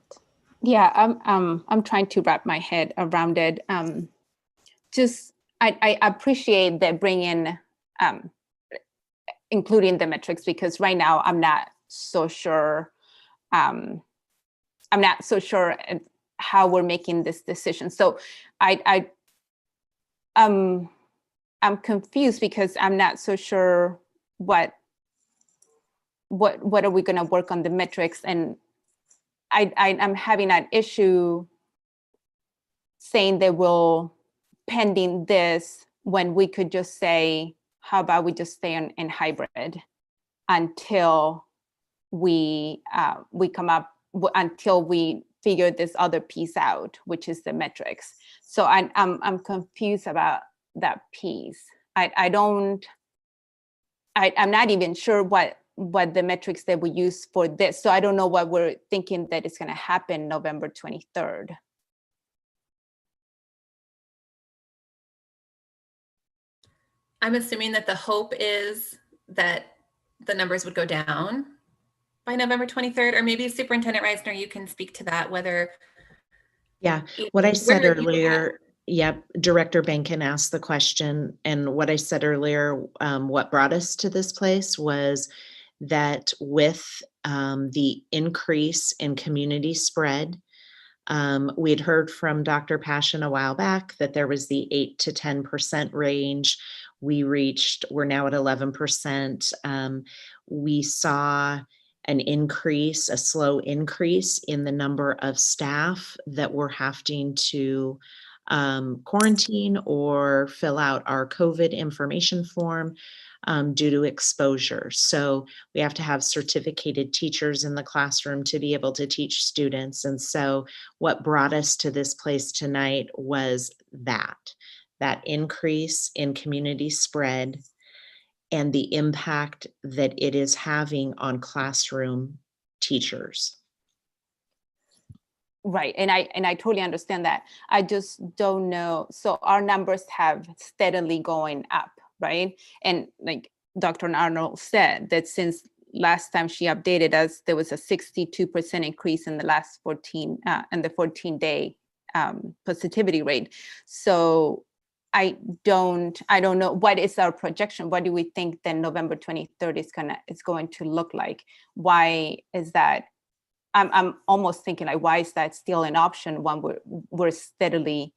Yeah, I'm trying to wrap my head around it. I appreciate that bringing including the metrics, because right now I'm not so sure. I'm not so sure how we're making this decision. So I'm confused because I'm not so sure what are we going to work on the metrics, and I'm having an issue saying that we'll pending this when we could just say, how about we just stay in hybrid until we come up, until we figure this other piece out, which is the metrics. So I'm confused about that piece. I'm not even sure what the metrics that we use for this. So I don't know what we're thinking that is going to happen November 23rd. I'm assuming that the hope is that the numbers would go down by November 23rd, or maybe Superintendent Reisner, you can speak to that, whether. Yeah, what I said earlier, yep, Director Benkin asked the question, and what I said earlier, what brought us to this place was that with the increase in community spread, we had heard from Dr. Passion a while back that there was the 8 to 10% range. We're now at 11%. We saw an increase, a slow increase in the number of staff that were having to quarantine or fill out our COVID information form due to exposure. So we have to have certificated teachers in the classroom to be able to teach students. And so what brought us to this place tonight was that increase in community spread and the impact that it is having on classroom teachers. Right, and I totally understand that. I just don't know. So our numbers have steadily going up, right? And like Dr. Arnold said, that since last time she updated us, there was a 62% increase in the last 14-day positivity rate. So I don't know, what is our projection? What do we think then November 23rd is going to look like? Why is that? I'm almost thinking like, why is that still an option when we're steadily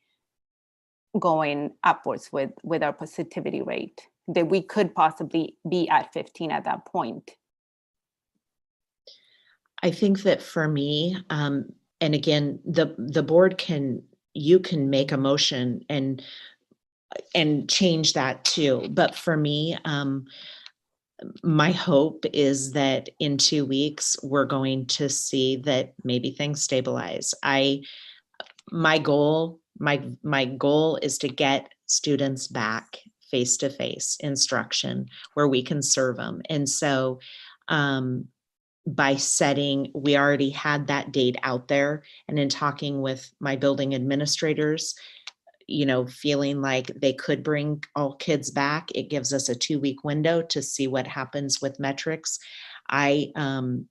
going upwards with our positivity rate, that we could possibly be at 15 at that point? I think that for me, and again, the board you can make a motion and change that too. But for me, my hope is that in 2 weeks, we're going to see that maybe things stabilize. My goal is to get students back face-to-face instruction where we can serve them. And so we already had that date out there, and in talking with my building administrators, feeling like they could bring all kids back, it gives us a 2-week window to see what happens with metrics. I am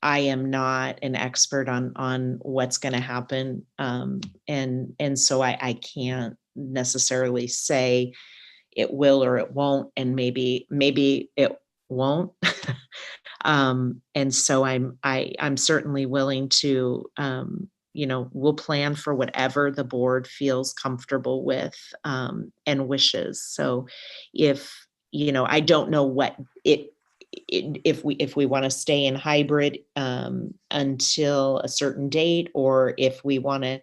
not an expert on what's going to happen, and so I can't necessarily say it will or it won't, and maybe it won't. And so I'm certainly willing to. We'll plan for whatever the board feels comfortable with and wishes. So if, I don't know what if we want to stay in hybrid until a certain date, or if we want to,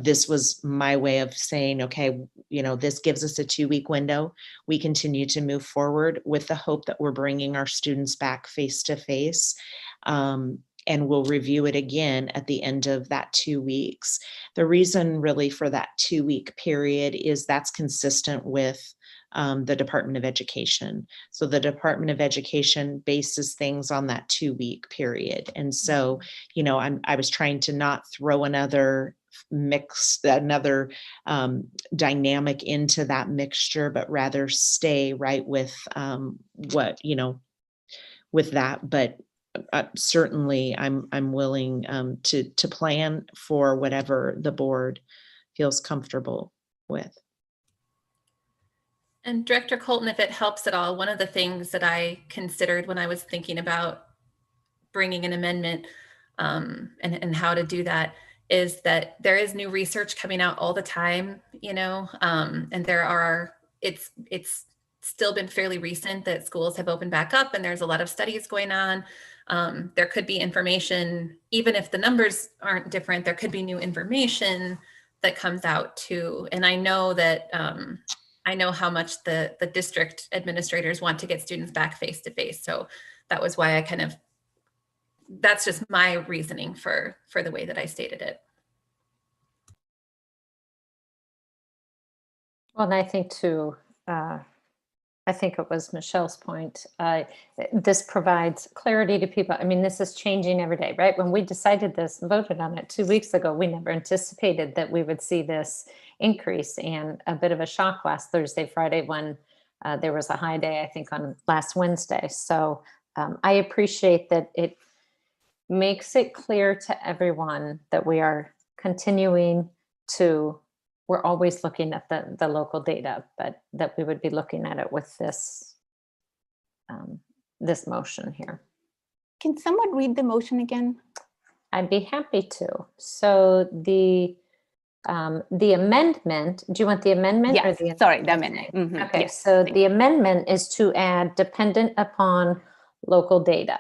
this was my way of saying, okay, this gives us a 2-week window. We continue to move forward with the hope that we're bringing our students back face to face. And we'll review it again at the end of that 2 weeks. The reason really for that 2-week period is that's consistent with the Department of Education. So the Department of Education bases things on that 2-week period. And so, I was trying to not throw another dynamic into that mixture, but rather stay right with with that. But certainly I'm willing to plan for whatever the board feels comfortable with. And Director Colton, if it helps at all, one of the things that I considered when I was thinking about bringing an amendment and how to do that is that there is new research coming out all the time, and it's still been fairly recent that schools have opened back up and there's a lot of studies going on. There could be information, even if the numbers aren't different, there could be new information that comes out too. And I know that I know how much the district administrators want to get students back face to face. So that was why that's just my reasoning for the way that I stated it. Well, and I think too, I think it was Michelle's point. This provides clarity to people. I mean, this is changing every day, right? When we decided this and voted on it 2 weeks ago, we never anticipated that we would see this increase, and a bit of a shock last Thursday, Friday, when there was a high day, I think on last Wednesday. So I appreciate that it makes it clear to everyone that we are continuing to, we're always looking at the local data, but that we would be looking at it with this this motion here. Can someone read the motion again? I'd be happy to. So the amendment, do you want the amendment? Yes, or the sorry, the amendment. Mm-hmm. Okay, Yes, so the amendment is to add dependent upon local data.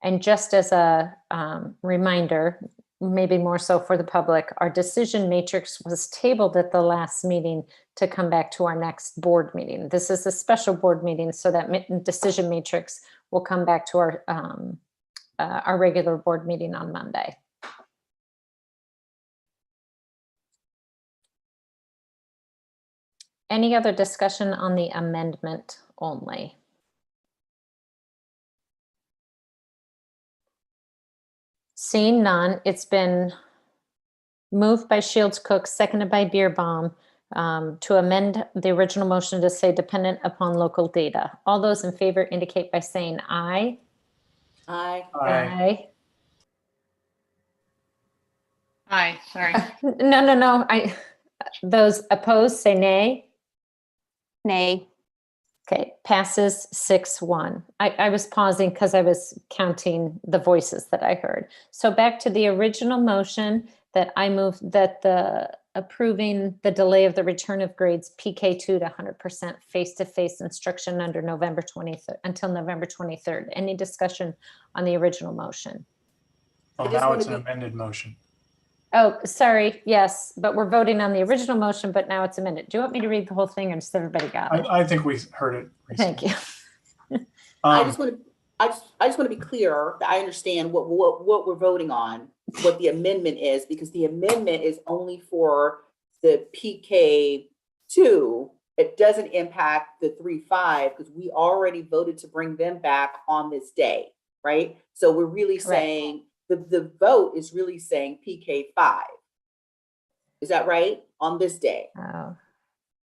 And just as a reminder, maybe more so for the public, our decision matrix was tabled at the last meeting to come back to our next board meeting. This is a special board meeting, so that decision matrix will come back to our regular board meeting on Monday. Any other discussion on the amendment only? Seeing none, it's been moved by Shields Cook, seconded by Beerbaum, to amend the original motion to say dependent upon local data. All those in favor indicate by saying aye. Aye. Aye. Aye, sorry. No. Those opposed say nay. Nay. Okay, passes 6-1. I was pausing because I was counting the voices that I heard. So back to the original motion that I moved, that the approving the delay of the return of grades PK2 to 100% face-to-face instruction under November 23rd until November 23rd. Any discussion on the original motion? Well, now it's an amended motion. Oh, sorry. Yes, but we're voting on the original motion, but now it's amended. Do you want me to read the whole thing, or just everybody got it? I think we heard it recently. Thank you. I just want to be clear that I understand what we're voting on, what the amendment is, because the amendment is only for the PK2. It doesn't impact the 3-5 because we already voted to bring them back on this day, right? So we're really saying the vote is really saying PK5. Is that right? On this day. Oh.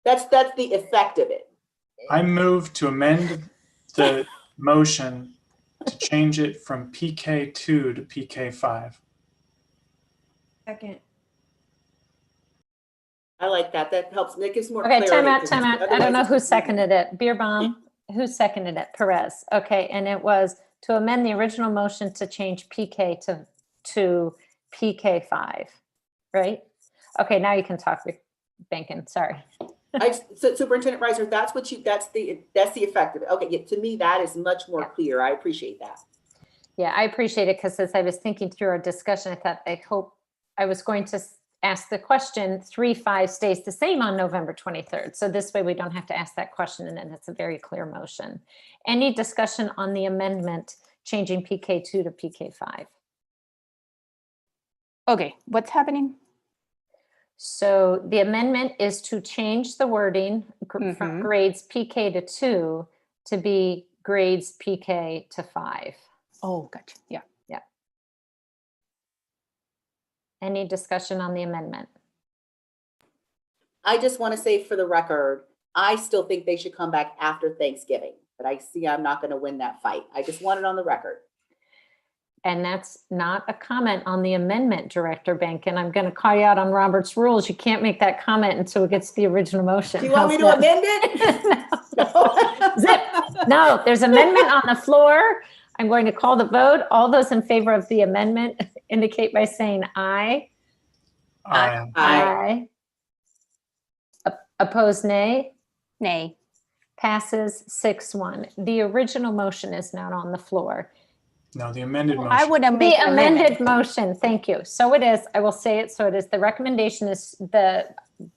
That's the effect of it. I move to amend the motion to change it from PK2 to PK5. Second. I like that. That helps. That gives more Okay, clarity. time out. I don't know who seconded it. Beerbaum, who seconded it? Perez. Okay, and it was to amend the original motion to change PK to PK5, right? Okay, now you can talk, Bankin. Sorry. So Superintendent Reiser, that's the effect of it. Okay, yeah, to me, that is much more clear. I appreciate that. Yeah, I appreciate it because as I was thinking through our discussion, I thought I was going to ask the question, 3-5 stays the same on November 23rd. So this way we don't have to ask that question and then it's a very clear motion. Any discussion on the amendment changing PK2 to PK5? Okay, what's happening? So the amendment is to change the wording from grades PK to 2 to be grades PK to 5. Oh, gotcha. Yeah. Yeah. Any discussion on the amendment? I just want to say for the record, I still think they should come back after Thanksgiving, but I see I'm not going to win that fight. I just want it on the record. And that's not a comment on the amendment, Director Benkin. I'm going to call you out on Robert's rules. You can't make that comment until it gets to the original motion. Do you want me to amend it? Zip. No, there's amendment on the floor. I'm going to call the vote. All those in favor of the amendment indicate by saying aye. Aye. Aye. Opposed, nay? Nay. Passes 6-1. The original motion is not on the floor. No, the amended motion. I would The amended motion, thank you. So it is, I will say it, so it is, the recommendation is the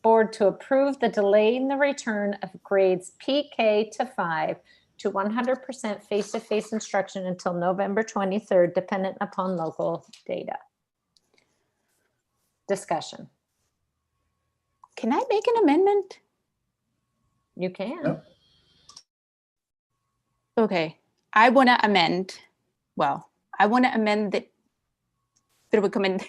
board to approve the delay in the return of grades PK to 5 to 100% face-to-face instruction until November 23rd, dependent upon local data. Discussion. Can I make an amendment? You can. Yep. Okay, I want to amend. Well, I want to amend the recommend.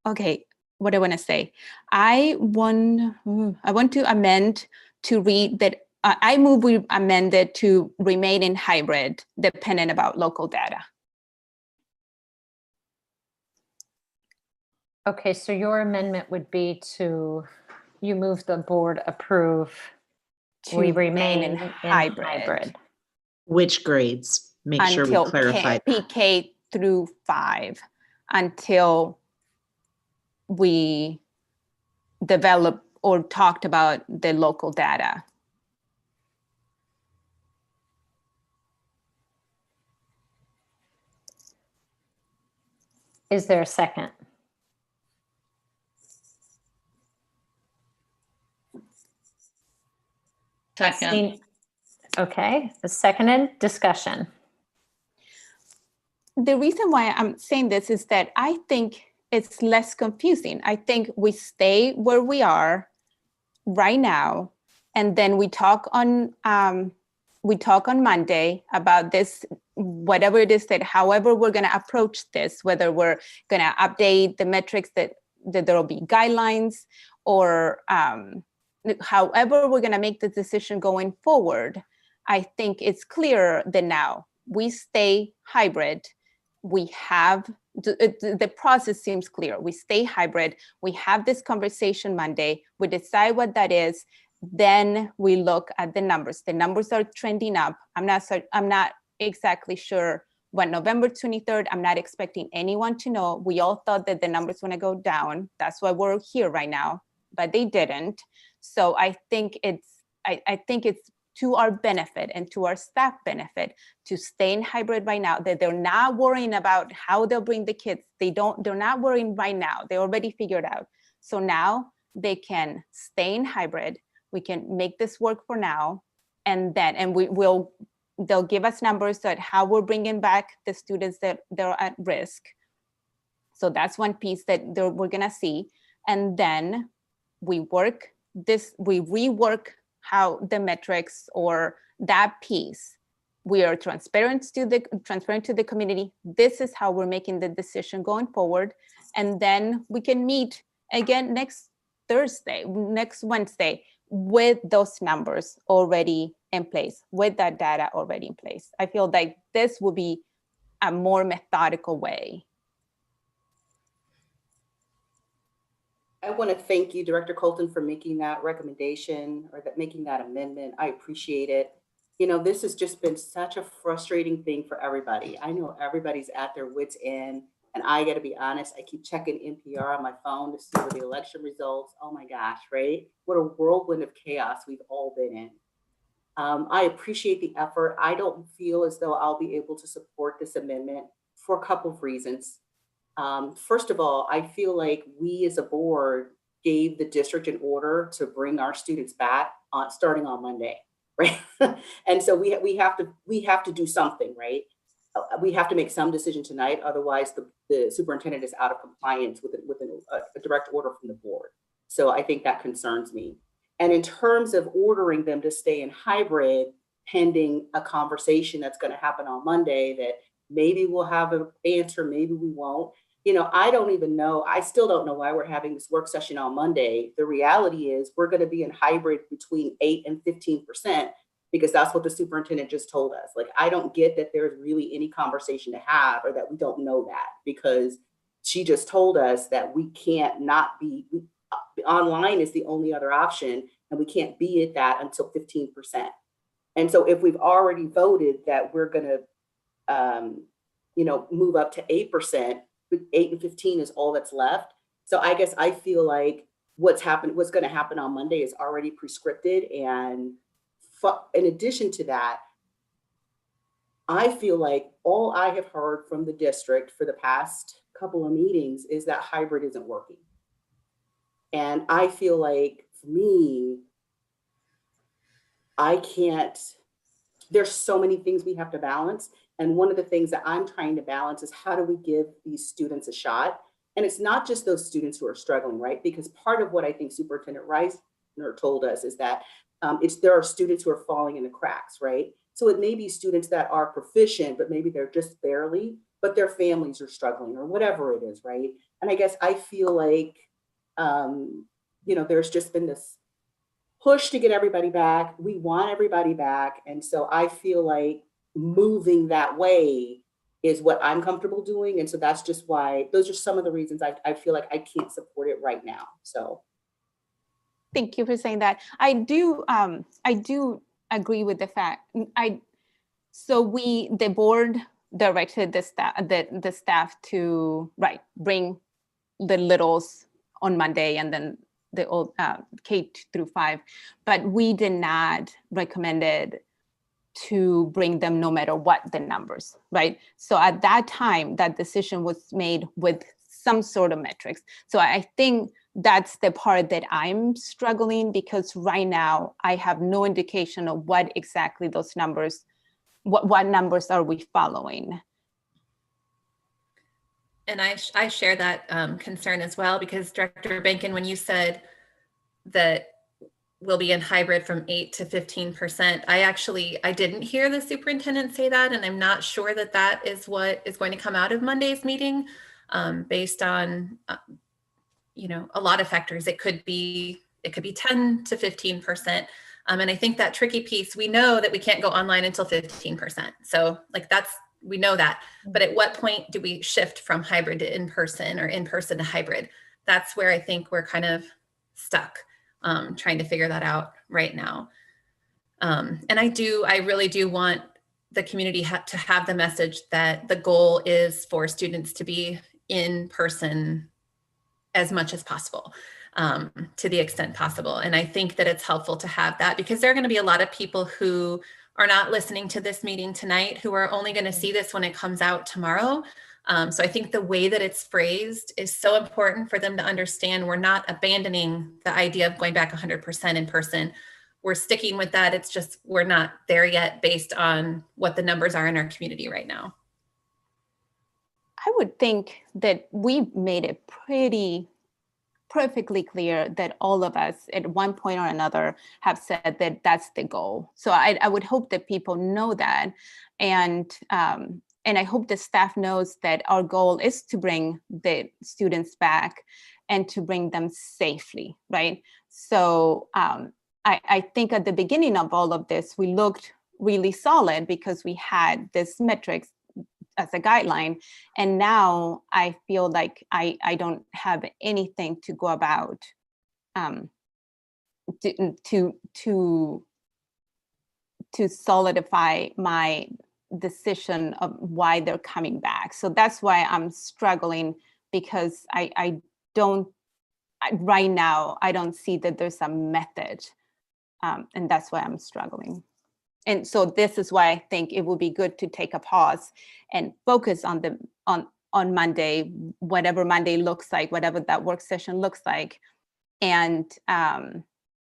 Okay, what do I want to say? I want to amend to read that. I move we amend it to remain in hybrid, dependent about local data. Okay, so your amendment would be to, you move the board approve. We remain in hybrid. Which grades? Make sure we clarify. PK through 5 until we develop or talked about the local data. Is there a second? Second. Okay, the seconded discussion. The reason why I'm saying this is that I think it's less confusing. I think we stay where we are right now, and then we talk on Monday about this, whatever it is that, however we're going to approach this, whether we're going to update the metrics that there will be guidelines, or however we're going to make the decision going forward. I think it's clearer than now. We stay hybrid. We have, the process seems clear. We stay hybrid. We have this conversation Monday. We decide what that is. Then we look at the numbers. The numbers are trending up. I'm not exactly sure what November 23rd, I'm not expecting anyone to know. We all thought that the numbers want to go down. That's why we're here right now, but they didn't. So I think it's to our benefit and to our staff benefit to stay in hybrid right now, that they're not worrying about how they'll bring the kids. They're not worrying right now. They already figured out. So now they can stay in hybrid. We can make this work for now. And they'll give us numbers at how we're bringing back the students that they're at risk. So that's one piece that we're gonna see. And then we rework how the metrics or that piece, we are transparent to the community. This is how we're making the decision going forward. And then we can meet again next Wednesday with those numbers already in place, with that data already in place. I feel like this will be a more methodical way. I want to thank you, Director Colton, for making that recommendation or making that amendment. I appreciate it. You know, this has just been such a frustrating thing for everybody. I know everybody's at their wits' end. And I got to be honest, I keep checking NPR on my phone to see what the election results. Oh my gosh, right? What a whirlwind of chaos we've all been in. I appreciate the effort. I don't feel as though I'll be able to support this amendment for a couple of reasons. First of all, I feel like we as a board gave the district an order to bring our students back starting on Monday, right? And so we have to do something, right? We have to make some decision tonight. Otherwise, the superintendent is out of compliance with a direct order from the board. So I think that concerns me. And in terms of ordering them to stay in hybrid, pending a conversation that's going to happen on Monday that maybe we'll have an answer, maybe we won't. You know, I don't even know. I still don't know why we're having this work session on Monday. The reality is we're going to be in hybrid between 8 and 15%, because that's what the superintendent just told us. Like, I don't get that there's really any conversation to have, or that we don't know that, because she just told us that we can't not be, online is the only other option, and we can't be at that until 15%. And so if we've already voted that we're going to, move up to 8%, 8 and 15 is all that's left. So I guess I feel like what's going to happen on Monday is already prescripted. And in addition to that, I feel like all I have heard from the district for the past couple of meetings is that hybrid isn't working. And I feel like, for me, there's so many things we have to balance. And one of the things that I'm trying to balance is, how do we give these students a shot? And it's not just those students who are struggling, right? Because part of what I think Superintendent Reisner told us is that there are students who are falling in the cracks, right? So it may be students that are proficient, but maybe they're just barely, but their families are struggling, or whatever it is, right? And I guess I feel like, there's just been this push to get everybody back. We want everybody back. And so I feel like moving that way is what I'm comfortable doing. And so that's just why, those are some of the reasons I feel like I can't support it right now. So. Thank you for saying that. I do agree with the fact. The board directed the staff to bring the littles on Monday, and then the old K through 5, but we did not recommend it to bring them no matter what the numbers, right? So at that time, that decision was made with some sort of metrics. So I think that's the part that I'm struggling, because right now I have no indication of what exactly those numbers, what numbers are we following? And I share that concern as well, because Director Benkin, when you said that we'll be in hybrid from 8 to 15%, I didn't hear the superintendent say that, and I'm not sure that that is what is going to come out of Monday's meeting, based on a lot of factors. It could be 10 to 15%. And I think that tricky piece, we know that we can't go online until 15%. So we know that, but at what point do we shift from hybrid to in-person, or in-person to hybrid? That's where I think we're kind of stuck, trying to figure that out right now. And I really do want the community to have the message that the goal is for students to be in person as much as possible, to the extent possible. And I think that it's helpful to have that, because there are going to be a lot of people who are not listening to this meeting tonight, who are only going to see this when it comes out tomorrow. So I think the way that it's phrased is so important for them to understand. We're not abandoning the idea of going back 100% in person. We're sticking with that. It's just, we're not there yet based on what the numbers are in our community right now. I would think that we made it perfectly clear that all of us at one point or another have said that that's the goal. So I would hope that people know that. And I hope the staff knows that our goal is to bring the students back and to bring them safely, right? So I think at the beginning of all of this, we looked really solid because we had this metrics as a guideline. And now I feel like I don't have anything to go about to solidify my decision of why they're coming back. So that's why I'm struggling, because I don't, right now, I don't see that there's a method. And that's why I'm struggling. And so this is why I think it would be good to take a pause and focus on on Monday, whatever Monday looks like, whatever that work session looks like, and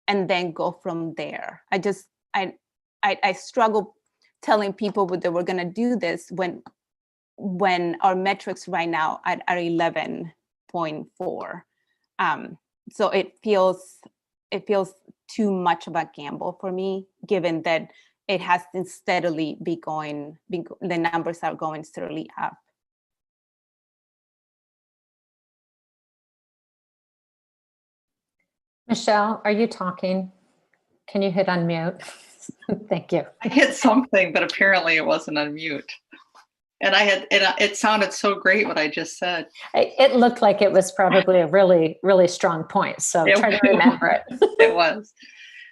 then go from there. I struggle telling people that we're going to do this when our metrics right now are 11.4. So it feels too much of a gamble for me, given that it has been steadily the numbers are going steadily up. Michelle, are you talking? Can you hit unmute? Thank you. I hit something, but apparently it wasn't on mute. And it sounded so great what I just said. It looked like it was probably a really, really strong point. So try to remember it. It was.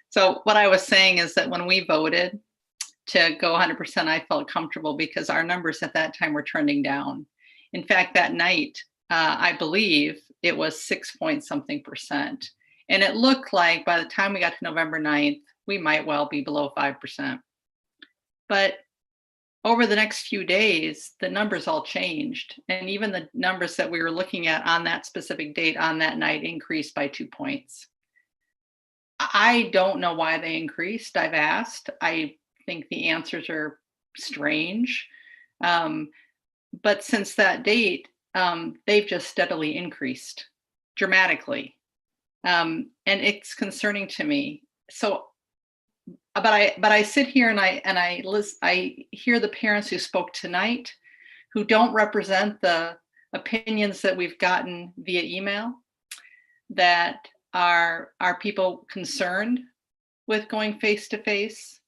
So what I was saying is that when we voted to go 100%, I felt comfortable because our numbers at that time were trending down. In fact, that night, I believe it was 6-point-something%. And it looked like by the time we got to November 9th, we might well be below 5%. But over the next few days, the numbers all changed. And even the numbers that we were looking at on that specific date on that night increased by 2 points. I don't know why they increased. I've asked. I think the answers are strange. But since that date, they've just steadily increased dramatically. And it's concerning to me. So, but I sit here and I hear the parents who spoke tonight, who don't represent the opinions that we've gotten via email, that are people concerned with going face to face,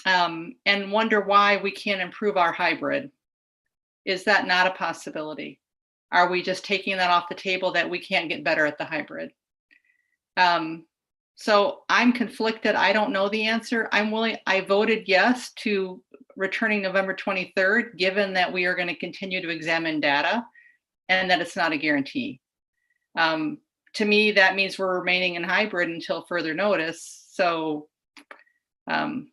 and wonder why we can't improve our hybrid. Is that not a possibility? Are we just taking that off the table that we can't get better at the hybrid? So I'm conflicted. I don't know the answer. I voted yes to returning November 23rd, given that we are going to continue to examine data and that it's not a guarantee. To me, that means we're remaining in hybrid until further notice. So I'm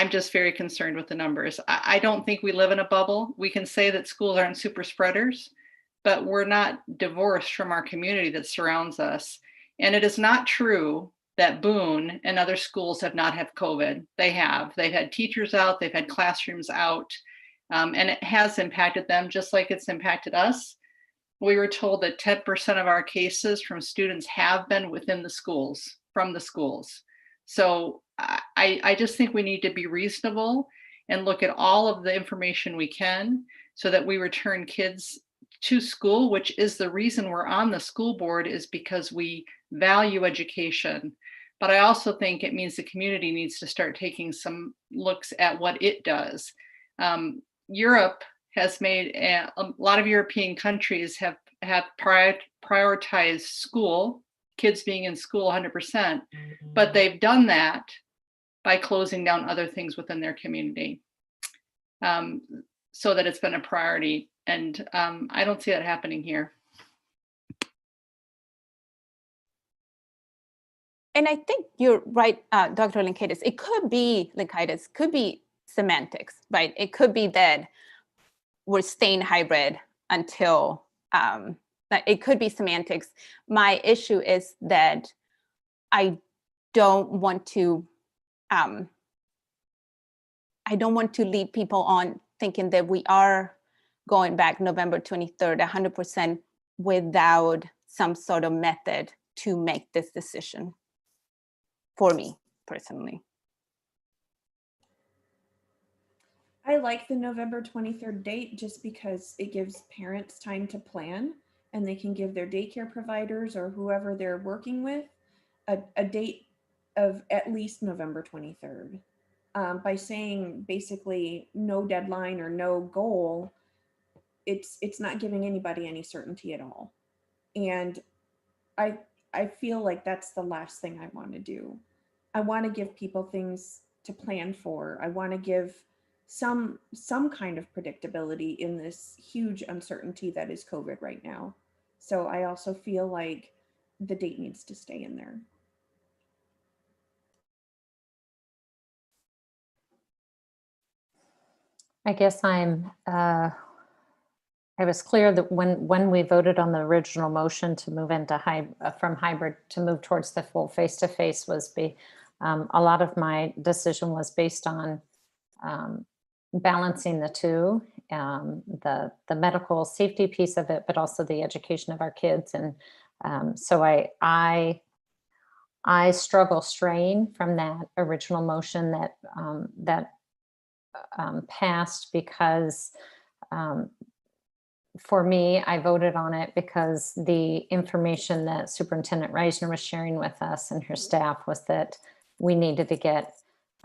just very concerned with the numbers. I don't think we live in a bubble. We can say that schools aren't super spreaders, but we're not divorced from our community that surrounds us. And it is not true that Boone and other schools have not had COVID. They have. They've had teachers out, they've had classrooms out, and it has impacted them just like it's impacted us. We were told that 10% of our cases from students have been within the schools, from the schools. So I just think we need to be reasonable and look at all of the information we can so that we return kids to school, which is the reason we're on the school board, is because we value education. But I also think it means the community needs to start taking some looks at what it does. Europe has made, a lot of European countries have prioritized school, kids being in school 100%, but they've done that by closing down other things within their community, so that it's been a priority. And I don't see that happening here. And I think you're right, Dr. Linkaitis. It could be semantics, right? It could be that we're staying hybrid until, it could be semantics. My issue is that I don't want to lead people on thinking that we are going back November 23rd, 100% without some sort of method to make this decision for me personally. I like the November 23rd date just because it gives parents time to plan, and they can give their daycare providers or whoever they're working with a date of at least November 23rd. By saying basically no deadline or no goal, it's not giving anybody any certainty at all. And I feel like that's the last thing I want to do. I want to give people things to plan for. I want to give some kind of predictability in this huge uncertainty that is COVID right now. So I also feel like the date needs to stay in there. I guess I was clear that when we voted on the original motion to move into from hybrid to move towards the full face-to-face was a lot of my decision was based on balancing the two, the medical safety piece of it, but also the education of our kids. And so I struggle straying from that original motion that passed because for me, I voted on it because the information that Superintendent Reisner was sharing with us and her staff was that we needed to get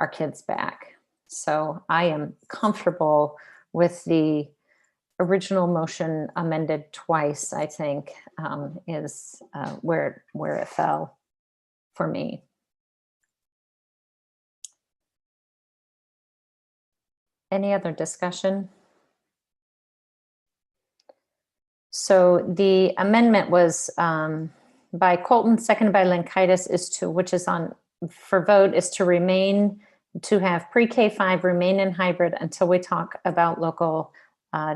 our kids back. So I am comfortable with the original motion amended twice, I think, is where it fell for me. Any other discussion? So the amendment was by Colton, seconded by Linkaitis, which is on for vote, is to have pre-K-5 remain in hybrid until we talk about local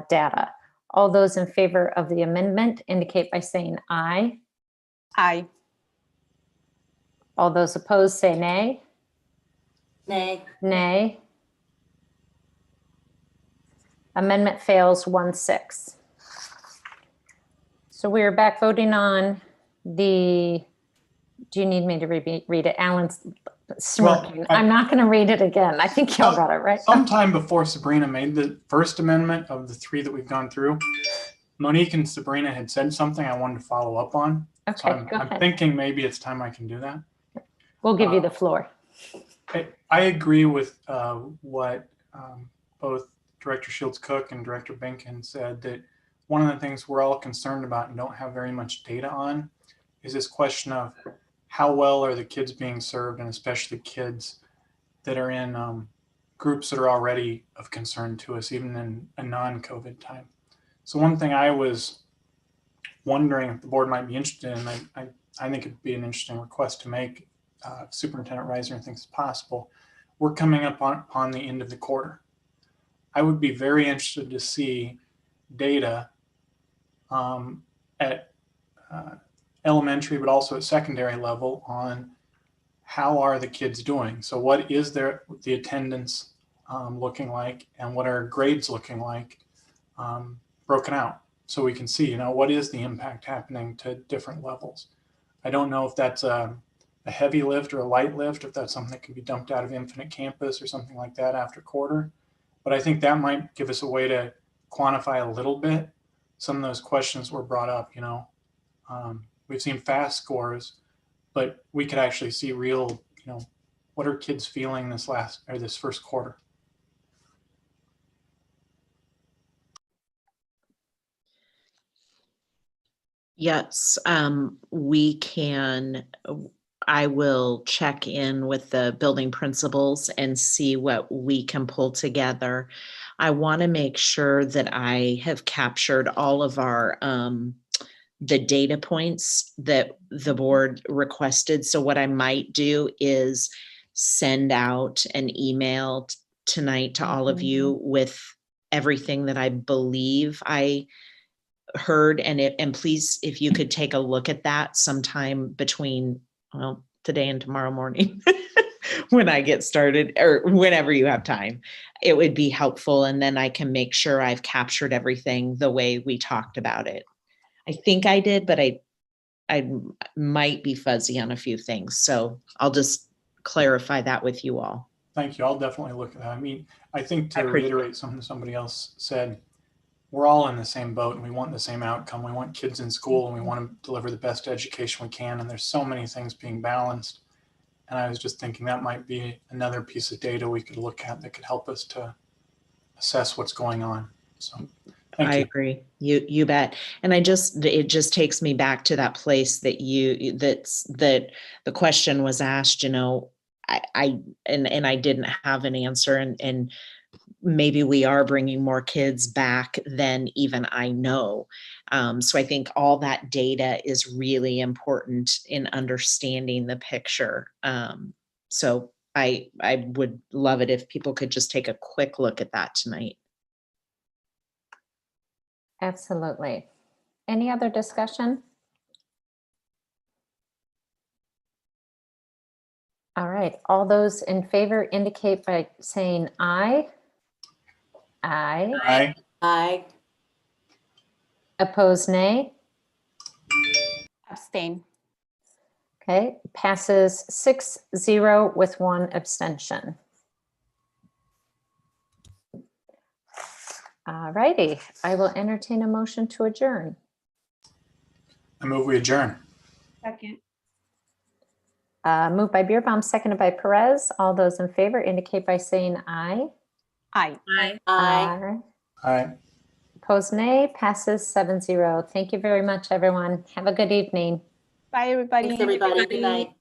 data. All those in favor of the amendment indicate by saying aye. Aye. All those opposed say nay. Nay. Nay. Amendment fails 1-6. So we are back voting on the, do you need me to read it? Alan's smirking. Well, I'm not going to read it again. I think y'all got it, right? Sometime before Sabrina made the first amendment of the three that we've gone through, Monique and Sabrina had said something I wanted to follow up on. Okay, So go ahead. I'm thinking maybe it's time I can do that. We'll give you the floor. I agree with what both Director Shields-Cook and Director Benkin said, that one of the things we're all concerned about and don't have very much data on is this question of how well are the kids being served, and especially kids that are in groups that are already of concern to us, even in a non-COVID time. So one thing I was wondering if the board might be interested in, I think it'd be an interesting request to make, Superintendent Reisner thinks it's possible. We're coming up on the end of the quarter. I would be very interested to see data at elementary, but also at secondary level on how are the kids doing. So what is the attendance looking like, and what are grades looking like broken out, so we can see, what is the impact happening to different levels. I don't know if that's a heavy lift or a light lift, if that's something that can be dumped out of Infinite Campus or something like that after quarter. But I think that might give us a way to quantify a little bit some of those questions were brought up. We've seen fast scores, but we could actually see real, what are kids feeling this first quarter? Yes, we can. I will check in with the building principals and see what we can pull together. I want to make sure that I have captured all of our the data points that the board requested. So what I might do is send out an email tonight to all of you with everything that I believe I heard. And please, if you could take a look at that sometime between today and tomorrow morning when I get started, or whenever you have time, it would be helpful. And then I can make sure I've captured everything the way we talked about it. I think I did, but I might be fuzzy on a few things. So I'll just clarify that with you all. Thank you. I'll definitely look at that. I think to reiterate something somebody else said, we're all in the same boat and we want the same outcome. We want kids in school and we want to deliver the best education we can. And there's so many things being balanced. And I was just thinking that might be another piece of data we could look at that could help us to assess what's going on. So thank you. I agree. You bet. And it just takes me back to that place that that the question was asked, I didn't have an answer, and maybe we are bringing more kids back than even I know. So I think all that data is really important in understanding the picture. So I would love it if people could just take a quick look at that tonight. Absolutely. Any other discussion? All right, all those in favor indicate by saying aye. Aye. Aye. Aye. Opposed, nay. Abstain. Okay, passes 6-0 with 1 abstention. All righty, I will entertain a motion to adjourn. I move we adjourn. Second. Moved by Beerbaum, seconded by Perez. All those in favor indicate by saying aye. Aye. Aye. Aye. Aye. Opposed, nay. Passes 7-0. Thank you very much, everyone. Have a good evening. Bye, everybody. Thanks, everybody. Good night.